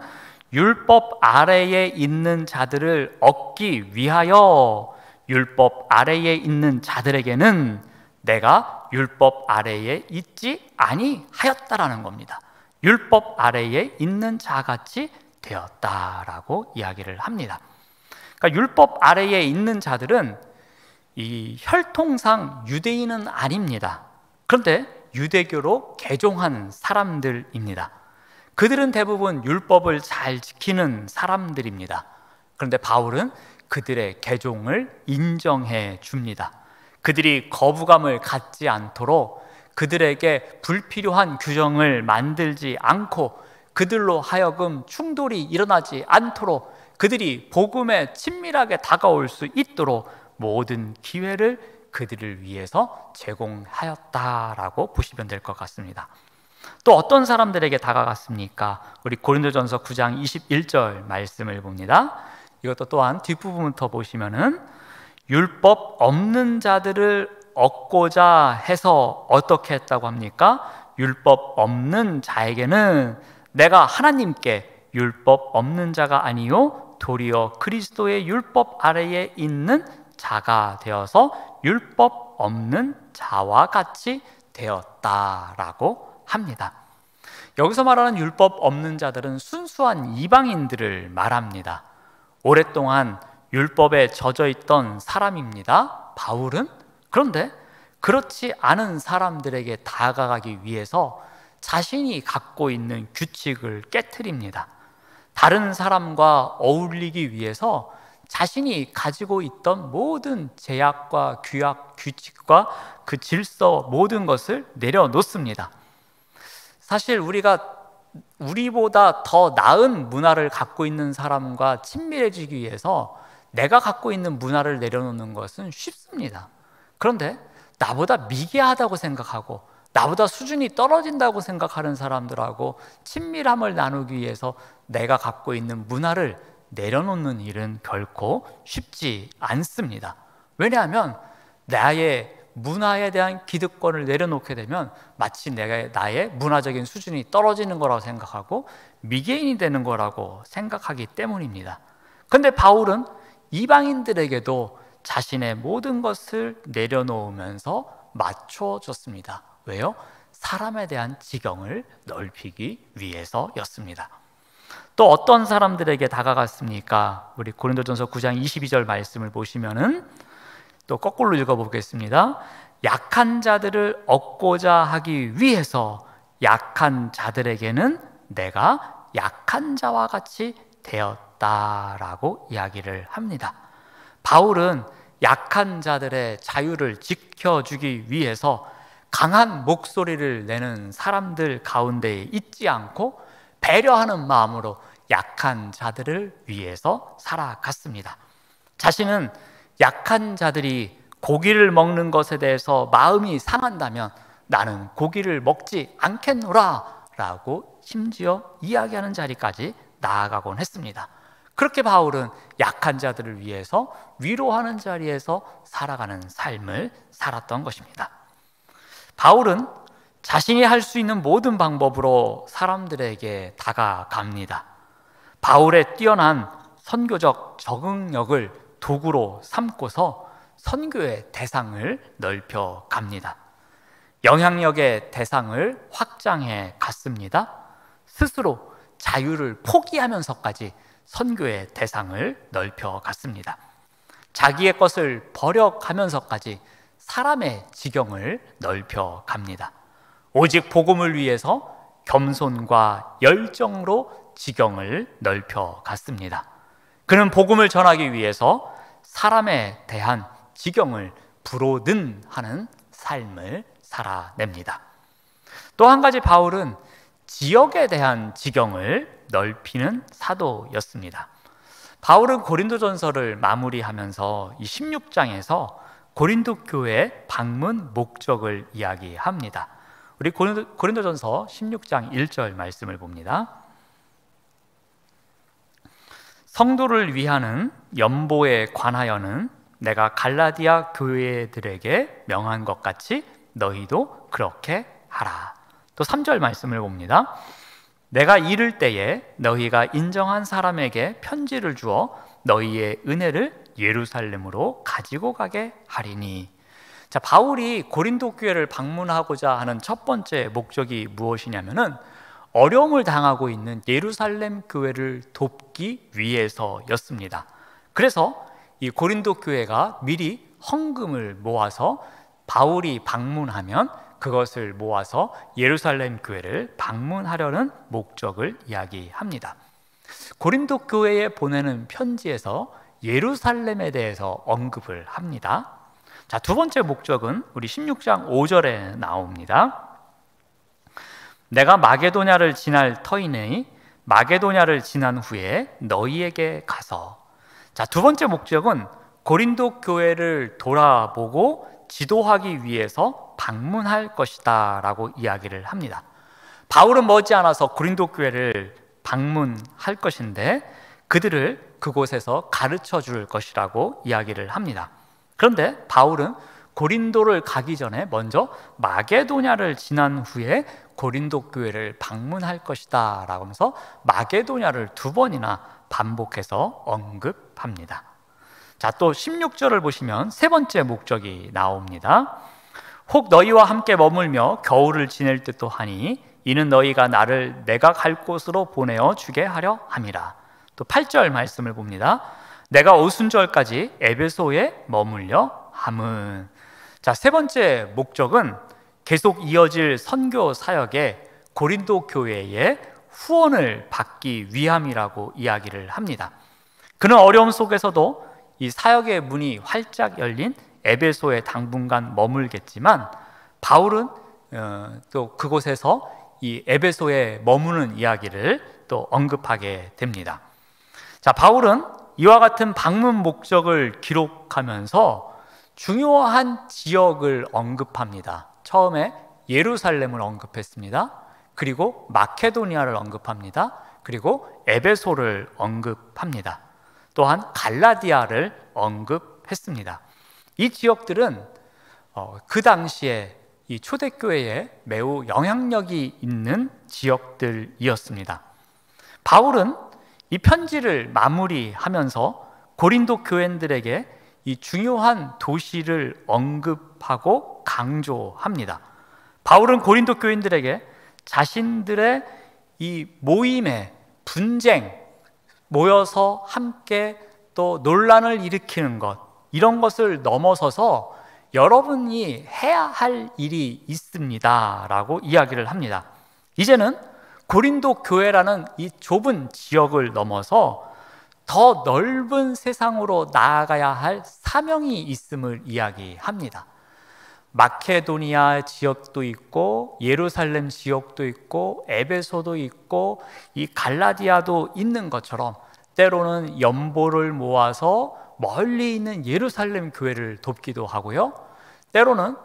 율법 아래에 있는 자들을 얻기 위하여 율법 아래에 있는 자들에게는 내가 율법 아래에 있지 아니하였다라는 겁니다. 율법 아래에 있는 자같이 되었다라고 이야기를 합니다. 그러니까 율법 아래에 있는 자들은 이 혈통상 유대인은 아닙니다. 그런데 유대교로 개종한 사람들입니다. 그들은 대부분 율법을 잘 지키는 사람들입니다. 그런데 바울은 그들의 개종을 인정해 줍니다. 그들이 거부감을 갖지 않도록 그들에게 불필요한 규정을 만들지 않고 그들로 하여금 충돌이 일어나지 않도록 그들이 복음에 친밀하게 다가올 수 있도록 모든 기회를 그들을 위해서 제공하였다라고 보시면 될 것 같습니다. 또 어떤 사람들에게 다가갔습니까? 우리 고린도전서 9장 21절 말씀을 봅니다. 이것도 또한 뒷부분부터 보시면은 율법 없는 자들을 얻고자 해서 어떻게 했다고 합니까? 율법 없는 자에게는 내가 하나님께 율법 없는 자가 아니요 도리어 그리스도의 율법 아래에 있는 자가 되어서 율법 없는 자와 같이 되었다라고 합니다. 여기서 말하는 율법 없는 자들은 순수한 이방인들을 말합니다. 오랫동안 율법에 젖어 있던 사람입니다, 바울은. 그런데 그렇지 않은 사람들에게 다가가기 위해서 자신이 갖고 있는 규칙을 깨트립니다. 다른 사람과 어울리기 위해서 자신이 가지고 있던 모든 제약과 규칙과 그 질서 모든 것을 내려놓습니다. 사실 우리보다 더 나은 문화를 갖고 있는 사람과 친밀해지기 위해서 내가 갖고 있는 문화를 내려놓는 것은 쉽습니다. 그런데 나보다 미개하다고 생각하고 나보다 수준이 떨어진다고 생각하는 사람들하고 친밀함을 나누기 위해서 내가 갖고 있는 문화를 내려놓는 일은 결코 쉽지 않습니다. 왜냐하면 나의 문화에 대한 기득권을 내려놓게 되면 마치 나의 문화적인 수준이 떨어지는 거라고 생각하고 미개인이 되는 거라고 생각하기 때문입니다. 그런데 바울은 이방인들에게도 자신의 모든 것을 내려놓으면서 맞춰줬습니다. 왜요? 사람에 대한 지경을 넓히기 위해서였습니다. 또 어떤 사람들에게 다가갔습니까? 우리 고린도전서 9장 22절 말씀을 보시면은 또 거꾸로 읽어보겠습니다. 약한 자들을 얻고자 하기 위해서 약한 자들에게는 내가 약한 자와 같이 되었다라고 이야기를 합니다. 바울은 약한 자들의 자유를 지켜주기 위해서 강한 목소리를 내는 사람들 가운데 있지 않고 배려하는 마음으로 약한 자들을 위해서 살아갔습니다. 자신은 약한 자들이 고기를 먹는 것에 대해서 마음이 상한다면 나는 고기를 먹지 않겠노라 라고 심지어 이야기하는 자리까지 나아가곤 했습니다. 그렇게 바울은 약한 자들을 위해서 위로하는 자리에서 살아가는 삶을 살았던 것입니다. 바울은 자신이 할 수 있는 모든 방법으로 사람들에게 다가갑니다. 바울의 뛰어난 선교적 적응력을 도구로 삼고서 선교의 대상을 넓혀 갑니다. 영향력의 대상을 확장해 갔습니다. 스스로 자유를 포기하면서까지 선교의 대상을 넓혀 갔습니다. 자기의 것을 버려가면서까지 사람의 지경을 넓혀 갑니다. 오직 복음을 위해서 겸손과 열정으로 지경을 넓혀 갔습니다. 그는 복음을 전하기 위해서 사람에 대한 지경을 브로든 하는 삶을 살아냅니다. 또 한 가지 바울은 지역에 대한 지경을 넓히는 사도였습니다. 바울은 고린도전서를 마무리하면서 이 16장에서 고린도 교회 방문 목적을 이야기합니다. 우리 고린도전서 16장 1절 말씀을 봅니다. 성도를 위하는 연보에 관하여는 내가 갈라디아 교회들에게 명한 것 같이 너희도 그렇게 하라. 또 3절 말씀을 봅니다. 내가 이를 때에 너희가 인정한 사람에게 편지를 주어 너희의 은혜를 예루살렘으로 가지고 가게 하리니. 자, 바울이 고린도 교회를 방문하고자 하는 첫 번째 목적이 무엇이냐면은 어려움을 당하고 있는 예루살렘 교회를 돕기 위해서였습니다. 그래서 이 고린도 교회가 미리 헌금을 모아서 바울이 방문하면 그것을 모아서 예루살렘 교회를 방문하려는 목적을 이야기합니다. 고린도 교회에 보내는 편지에서 예루살렘에 대해서 언급을 합니다. 자, 두 번째 목적은 우리 16장 5절에 나옵니다. 내가 마게도냐를 지날 터이니 마게도냐를 지난 후에 너희에게 가서. 자, 두 번째 목적은 고린도 교회를 돌아보고 지도하기 위해서 방문할 것이다 라고 이야기를 합니다. 바울은 머지않아서 고린도 교회를 방문할 것인데 그들을 그곳에서 가르쳐 줄 것이라고 이야기를 합니다. 그런데 바울은 고린도를 가기 전에 먼저 마게도냐를 지난 후에 고린도 교회를 방문할 것이다 라고 하면서 마게도냐를 두 번이나 반복해서 언급합니다. 자, 또 16절을 보시면 세 번째 목적이 나옵니다. 혹 너희와 함께 머물며 겨울을 지낼 듯도 하니 이는 너희가 나를 내가 갈 곳으로 보내어 주게 하려 함이라. 또 8절 말씀을 봅니다. 내가 오순절까지 에베소에 머물려 함은. 자, 세 번째 목적은 계속 이어질 선교 사역에 고린도 교회의 후원을 받기 위함이라고 이야기를 합니다. 그는 어려움 속에서도 이 사역의 문이 활짝 열린 에베소에 당분간 머물겠지만 바울은 또 그곳에서 이 에베소에 머무는 이야기를 또 언급하게 됩니다. 자, 바울은 이와 같은 방문 목적을 기록하면서 중요한 지역을 언급합니다. 처음에 예루살렘을 언급했습니다. 그리고 마케도니아를 언급합니다. 그리고 에베소를 언급합니다. 또한 갈라디아를 언급했습니다. 이 지역들은 그 당시에 이 초대교회에 매우 영향력이 있는 지역들이었습니다. 바울은 이 편지를 마무리하면서 고린도 교인들에게 이 중요한 도시를 언급하고 강조합니다. 바울은 고린도 교인들에게 자신들의 이 모임의 분쟁, 모여서 함께 또 논란을 일으키는 것, 이런 것을 넘어서서 여러분이 해야 할 일이 있습니다 라고 이야기를 합니다. 이제는 고린도 교회라는 이 좁은 지역을 넘어서 더 넓은 세상으로 나아가야 할 사명이 있음을 이야기합니다. 마케도니아 지역도 있고 예루살렘 지역도 있고 에베소도 있고 이 갈라디아도 있는 것처럼 때로는 연보를 모아서 멀리 있는 예루살렘 교회를 돕기도 하고요. 때로는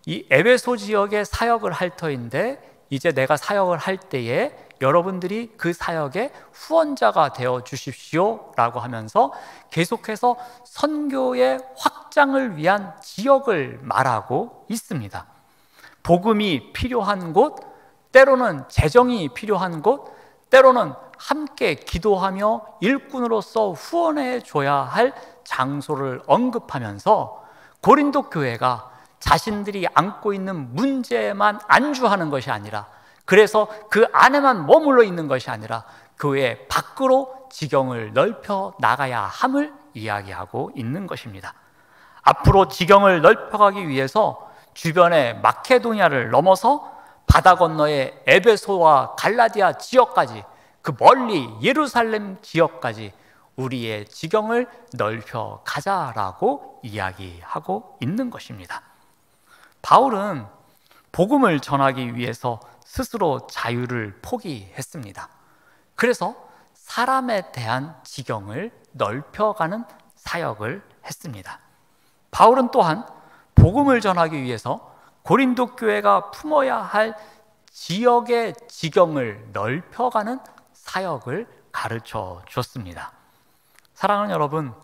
이 에베소 지역의 사역을 할 터인데 이제 내가 사역을 할 때에 여러분들이 그 사역의 후원자가 되어 주십시오 라고 하면서 계속해서 선교의 확장을 위한 지역을 말하고 있습니다. 복음이 필요한 곳, 때로는 재정이 필요한 곳, 때로는 함께 기도하며 일꾼으로서 후원해 줘야 할 장소를 언급하면서 고린도 교회가 자신들이 안고 있는 문제에만 안주하는 것이 아니라, 그래서 그 안에만 머물러 있는 것이 아니라 교회 밖으로 지경을 넓혀 나가야 함을 이야기하고 있는 것입니다. 앞으로 지경을 넓혀가기 위해서 주변의 마케도니아를 넘어서 바다 건너의 에베소와 갈라디아 지역까지, 그 멀리 예루살렘 지역까지 우리의 지경을 넓혀 가자라고 이야기하고 있는 것입니다. 바울은 복음을 전하기 위해서 스스로 자유를 포기했습니다. 그래서 사람에 대한 지경을 넓혀가는 사역을 했습니다. 바울은 또한 복음을 전하기 위해서 고린도 교회가 품어야 할 지역의 지경을 넓혀가는 사역을 가르쳐 줬습니다. 사랑하는 여러분,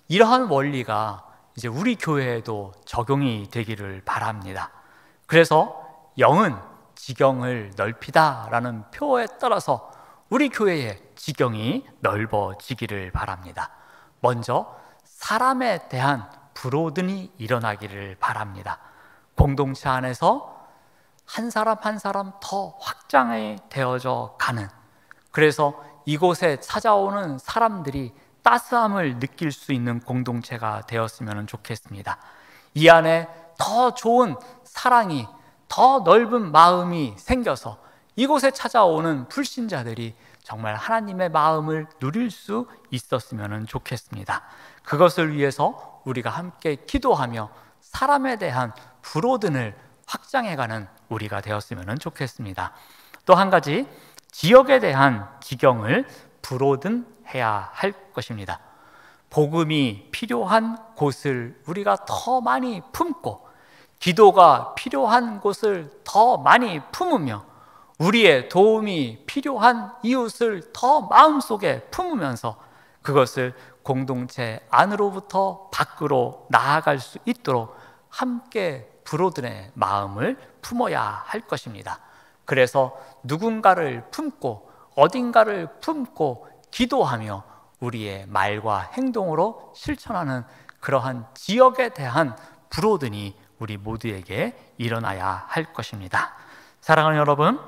이러한 원리가 이제 우리 교회에도 적용이 되기를 바랍니다. 그래서 영은 지경을 넓히다라는 표어에 따라서 우리 교회의 지경이 넓어지기를 바랍니다. 먼저 사람에 대한 브로든이 일어나기를 바랍니다. 공동체 안에서 한 사람 한 사람 더 확장이 되어져 가는, 그래서 이곳에 찾아오는 사람들이 따스함을 느낄 수 있는 공동체가 되었으면 좋겠습니다. 이 안에 더 좋은 사랑이, 더 넓은 마음이 생겨서 이곳에 찾아오는 불신자들이 정말 하나님의 마음을 누릴 수 있었으면 좋겠습니다. 그것을 위해서 우리가 함께 기도하며 사람에 대한 브로든을 확장해가는 우리가 되었으면 좋겠습니다. 또 한 가지, 지역에 대한 지경을 브로든해야 할 것입니다. 복음이 필요한 곳을 우리가 더 많이 품고, 기도가 필요한 곳을 더 많이 품으며, 우리의 도움이 필요한 이웃을 더 마음속에 품으면서 그것을 공동체 안으로부터 밖으로 나아갈 수 있도록 함께 브로든의 마음을 품어야 할 것입니다. 그래서 누군가를 품고 어딘가를 품고 기도하며 우리의 말과 행동으로 실천하는 그러한 지역에 대한 브로든이 우리 모두에게 일어나야 할 것입니다. 사랑하는 여러분,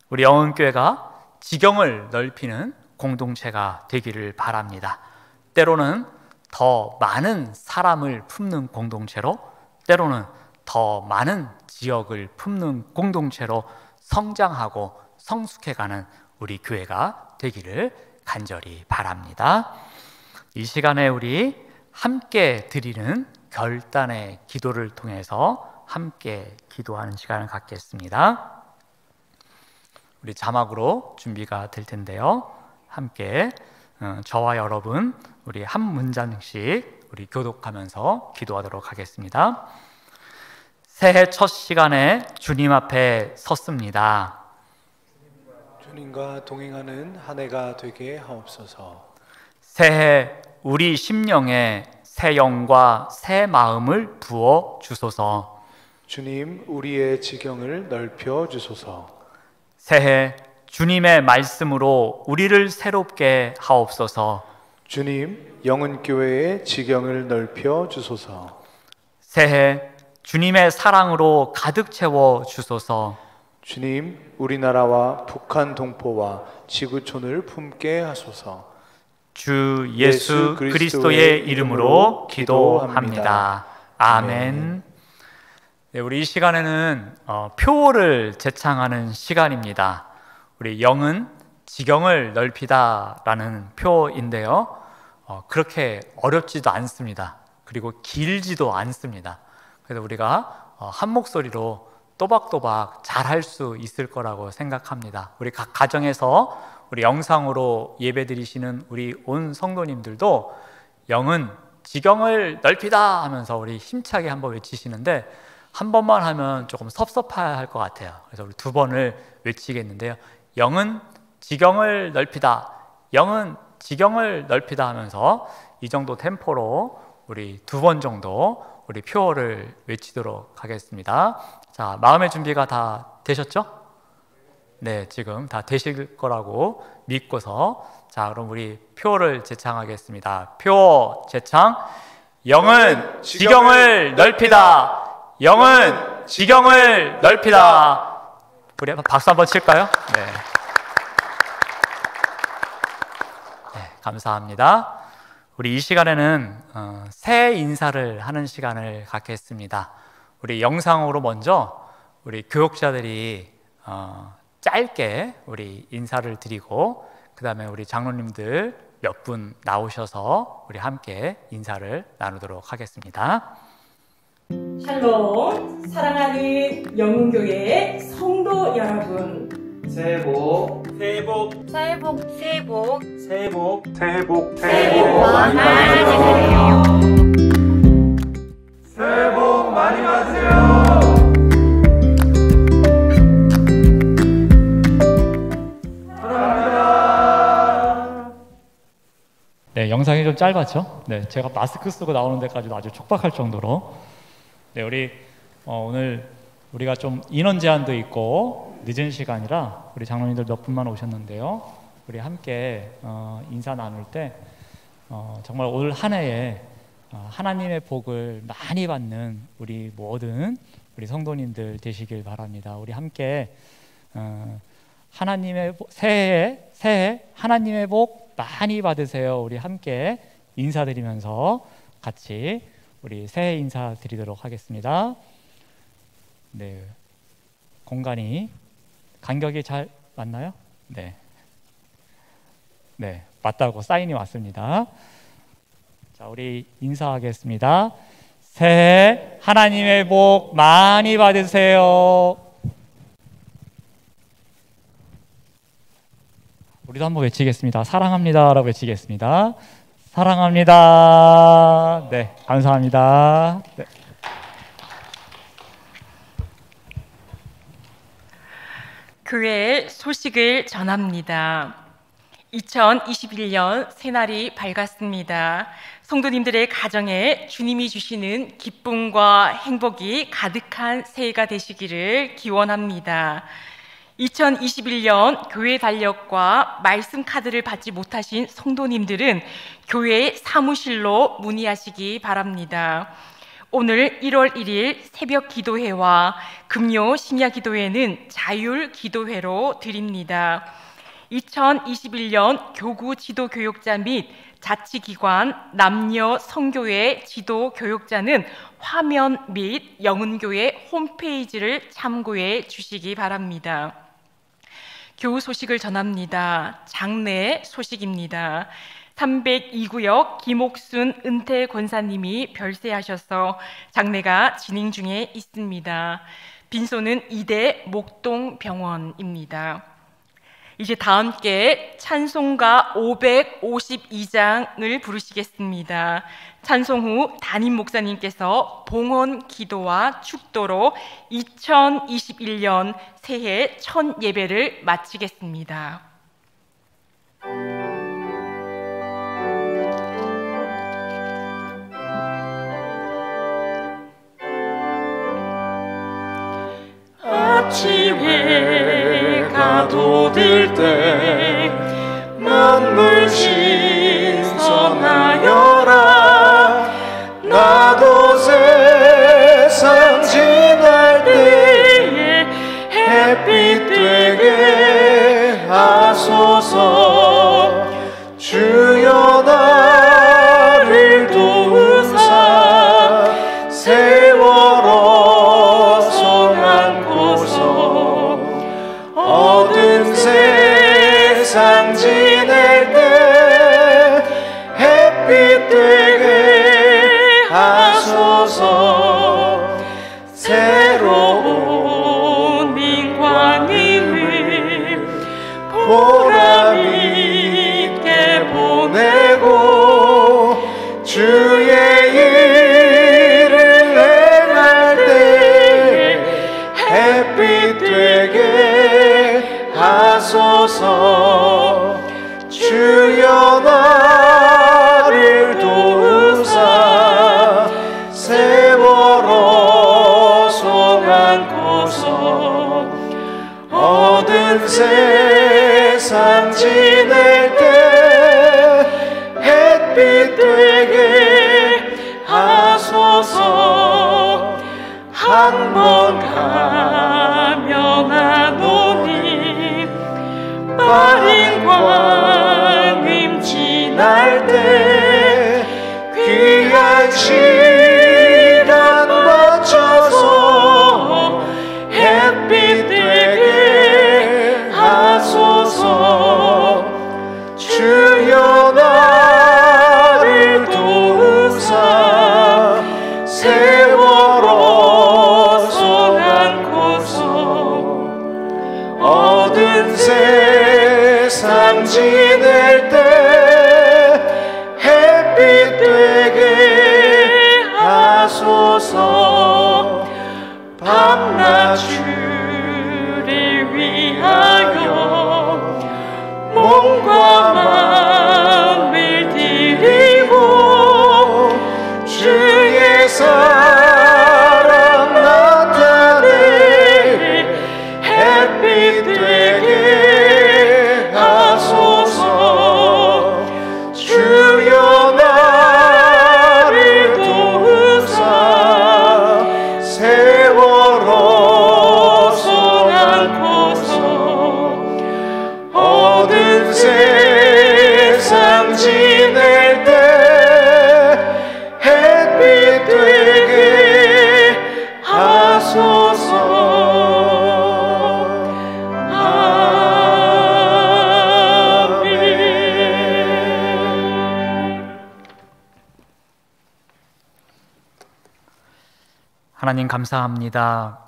우리 영흥교회가 지경을 넓히는 공동체가 되기를 바랍니다. 때로는 더 많은 사람을 품는 공동체로, 때로는 더 많은 지역을 품는 공동체로 성장하고 성숙해가는 우리 교회가 되기를 간절히 바랍니다. 이 시간에 우리 함께 드리는 결단의 기도를 통해서 함께 기도하는 시간을 갖겠습니다. 우리 자막으로 준비가 될 텐데요. 함께 저와 여러분 우리 한 문장씩 우리 교독하면서 기도하도록 하겠습니다. 새해 첫 시간에 주님 앞에 섰습니다. 주님과 동행하는 한 해가 되게 하옵소서. 새해 우리 심령에 새 영과 새 마음을 부어 주소서. 주님, 우리의 지경을 넓혀 주소서. 새해 주님의 말씀으로 우리를 새롭게 하옵소서. 주님, 영은교회의 지경을 넓혀 주소서. 새해 주님의 사랑으로 가득 채워 주소서. 주님, 우리나라와 북한 동포와 지구촌을 품게 하소서. 주 예수 그리스도의 이름으로 기도합니다. 아멘. 네, 우리 이 시간에는 표어를 제창하는 시간입니다. 우리 영은 지경을 넓히다라는 표어인데요. 그렇게 어렵지도 않습니다. 그리고 길지도 않습니다. 그래서 우리가 한 목소리로 또박또박 잘할 수 있을 거라고 생각합니다. 우리 각 가정에서 우리 영상으로 예배드리시는 우리 온 성도님들도 영은 지경을 넓히다 하면서 우리 힘차게 한번 외치시는데, 한 번만 하면 조금 섭섭할 것 같아요. 그래서 우리 두 번을 외치겠는데요. 영은 지경을 넓히다, 영은 지경을 넓히다 하면서 이 정도 템포로 우리 두 번 정도 우리 표어를 외치도록 하겠습니다. 자, 마음의 준비가 다 되셨죠? 네, 지금 다 되실 거라고 믿고서, 자, 그럼 우리 표어를 제창하겠습니다. 표어 제창. 영은 지경을 넓히다. 영은 지경을 넓히다. 우리 박수 한번 칠까요? 네. 네, 감사합니다. 우리 이 시간에는 새해 인사를 하는 시간을 갖겠습니다. 우리 영상으로 먼저 우리 교육자들이 짧게 우리 인사를 드리고, 그 다음에 우리 장로님들 몇 분 나오셔서 우리 함께 인사를 나누도록 하겠습니다. 샬롬, 사랑하는 영흥교회 성도 여러분, 새해 복 많이 받으세요. 새해 복 많이 받으세요. 네, 영상이 좀 짧았죠? 네, 제가 마스크 쓰고 나오는 데까지도 아주 촉박할 정도로. 네, 우리 오늘 우리가 좀 인원 제한도 있고 늦은 시간이라 우리 장로님들 몇 분만 오셨는데요. 우리 함께 인사 나눌 때 정말 올 한 해에 하나님의 복을 많이 받는 우리 모든 우리 성도님들 되시길 바랍니다. 우리 함께 하나님의 새해 하나님의 복 많이 받으세요. 우리 함께 인사드리면서 같이 우리 새해 인사 드리도록 하겠습니다. 네, 공간이 간격이 잘 맞나요? 네, 맞다고 사인이 왔습니다. 자, 우리 인사하겠습니다. 새해 하나님의 복 많이 받으세요. 우리도 한번 외치겠습니다. 사랑합니다 라고 외치겠습니다. 사랑합니다. 네, 감사합니다. 네. 교회의 소식을 전합니다. 2021년 새날이 밝았습니다. 성도님들의 가정에 주님이 주시는 기쁨과 행복이 가득한 새해가 되시기를 기원합니다. 2021년 교회 달력과 말씀 카드를 받지 못하신 성도님들은 교회 사무실로 문의하시기 바랍니다. 오늘 1월 1일 새벽 기도회와 금요 심야 기도회는 자율 기도회로 드립니다. 2021년 교구 지도 교육자 및 자치기관 남녀 성교회 지도 교육자는 화면 및 영은교회 홈페이지를 참고해 주시기 바랍니다. 교우 소식을 전합니다. 장례 소식입니다. 302구역 김옥순 은퇴 권사님이 별세하셔서 장례가 진행 중에 있습니다. 빈소는 2대 목동병원입니다. 이제 다 함께 찬송가 552장을 부르시겠습니다. 찬송 후 담임 목사님께서 봉헌 기도와 축도로 2021년 새해 첫 예배를 마치겠습니다. 아침 해가 돋을 때 만물 신성하여라. 나도 세상 지날 때에 햇빛 되게 하소서. 주여 나를 도우사 세월호 손 안고서 어두운 세상 지낼 때 햇빛 되게 하소서. 새로운 민광임을 보람 있게 보내고 주의 일을 행할 때 햇빛 되게 하소서. 주여 나를 도우사 세월호 손 안고서 어두운 세상 지낼 때 햇빛 되게 하소서. 한 번 가면 하노니 빠른 광임 지날 때 귀한 시간 맞춰서 햇빛 되게 하소서. 주여 나 지낼 때 햇빛 되게 하소서. 하나님 감사합니다.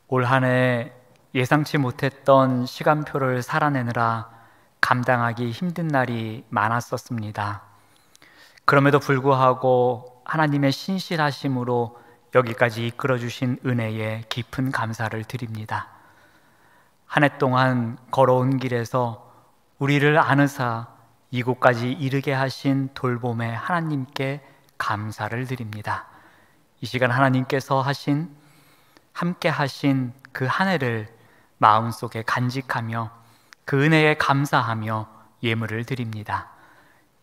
올 한 해 예상치 못했던 시간표를 살아내느라 감당하기 힘든 날이 많았었습니다. 그럼에도 불구하고 하나님의 신실하심으로 여기까지 이끌어주신 은혜에 깊은 감사를 드립니다. 한 해 동안 걸어온 길에서 우리를 안으사 이곳까지 이르게 하신 돌봄의 하나님께 감사를 드립니다. 이 시간 하나님께서 함께 하신 그 한 해를 마음속에 간직하며 그 은혜에 감사하며 예물을 드립니다.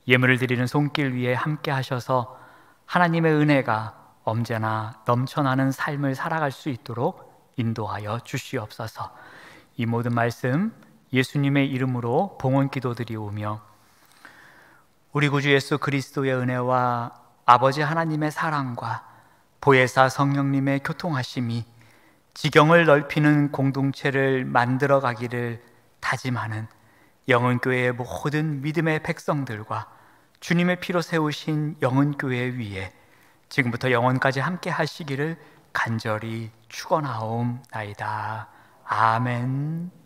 예물을 드리는 손길 위에 함께 하셔서 하나님의 은혜가 언제나 넘쳐나는 삶을 살아갈 수 있도록 인도하여 주시옵소서. 이 모든 말씀 예수님의 이름으로 봉헌 기도드리오며 우리 구주 예수 그리스도의 은혜와 아버지 하나님의 사랑과 보혜사 성령님의 교통하심이 지경을 넓히는 공동체를 만들어 가기를 다짐하는 영은교회의 모든 믿음의 백성들과 주님의 피로 세우신 영은교회 위에 지금부터 영원까지 함께 하시기를 간절히 축원하옵나이다. 아멘.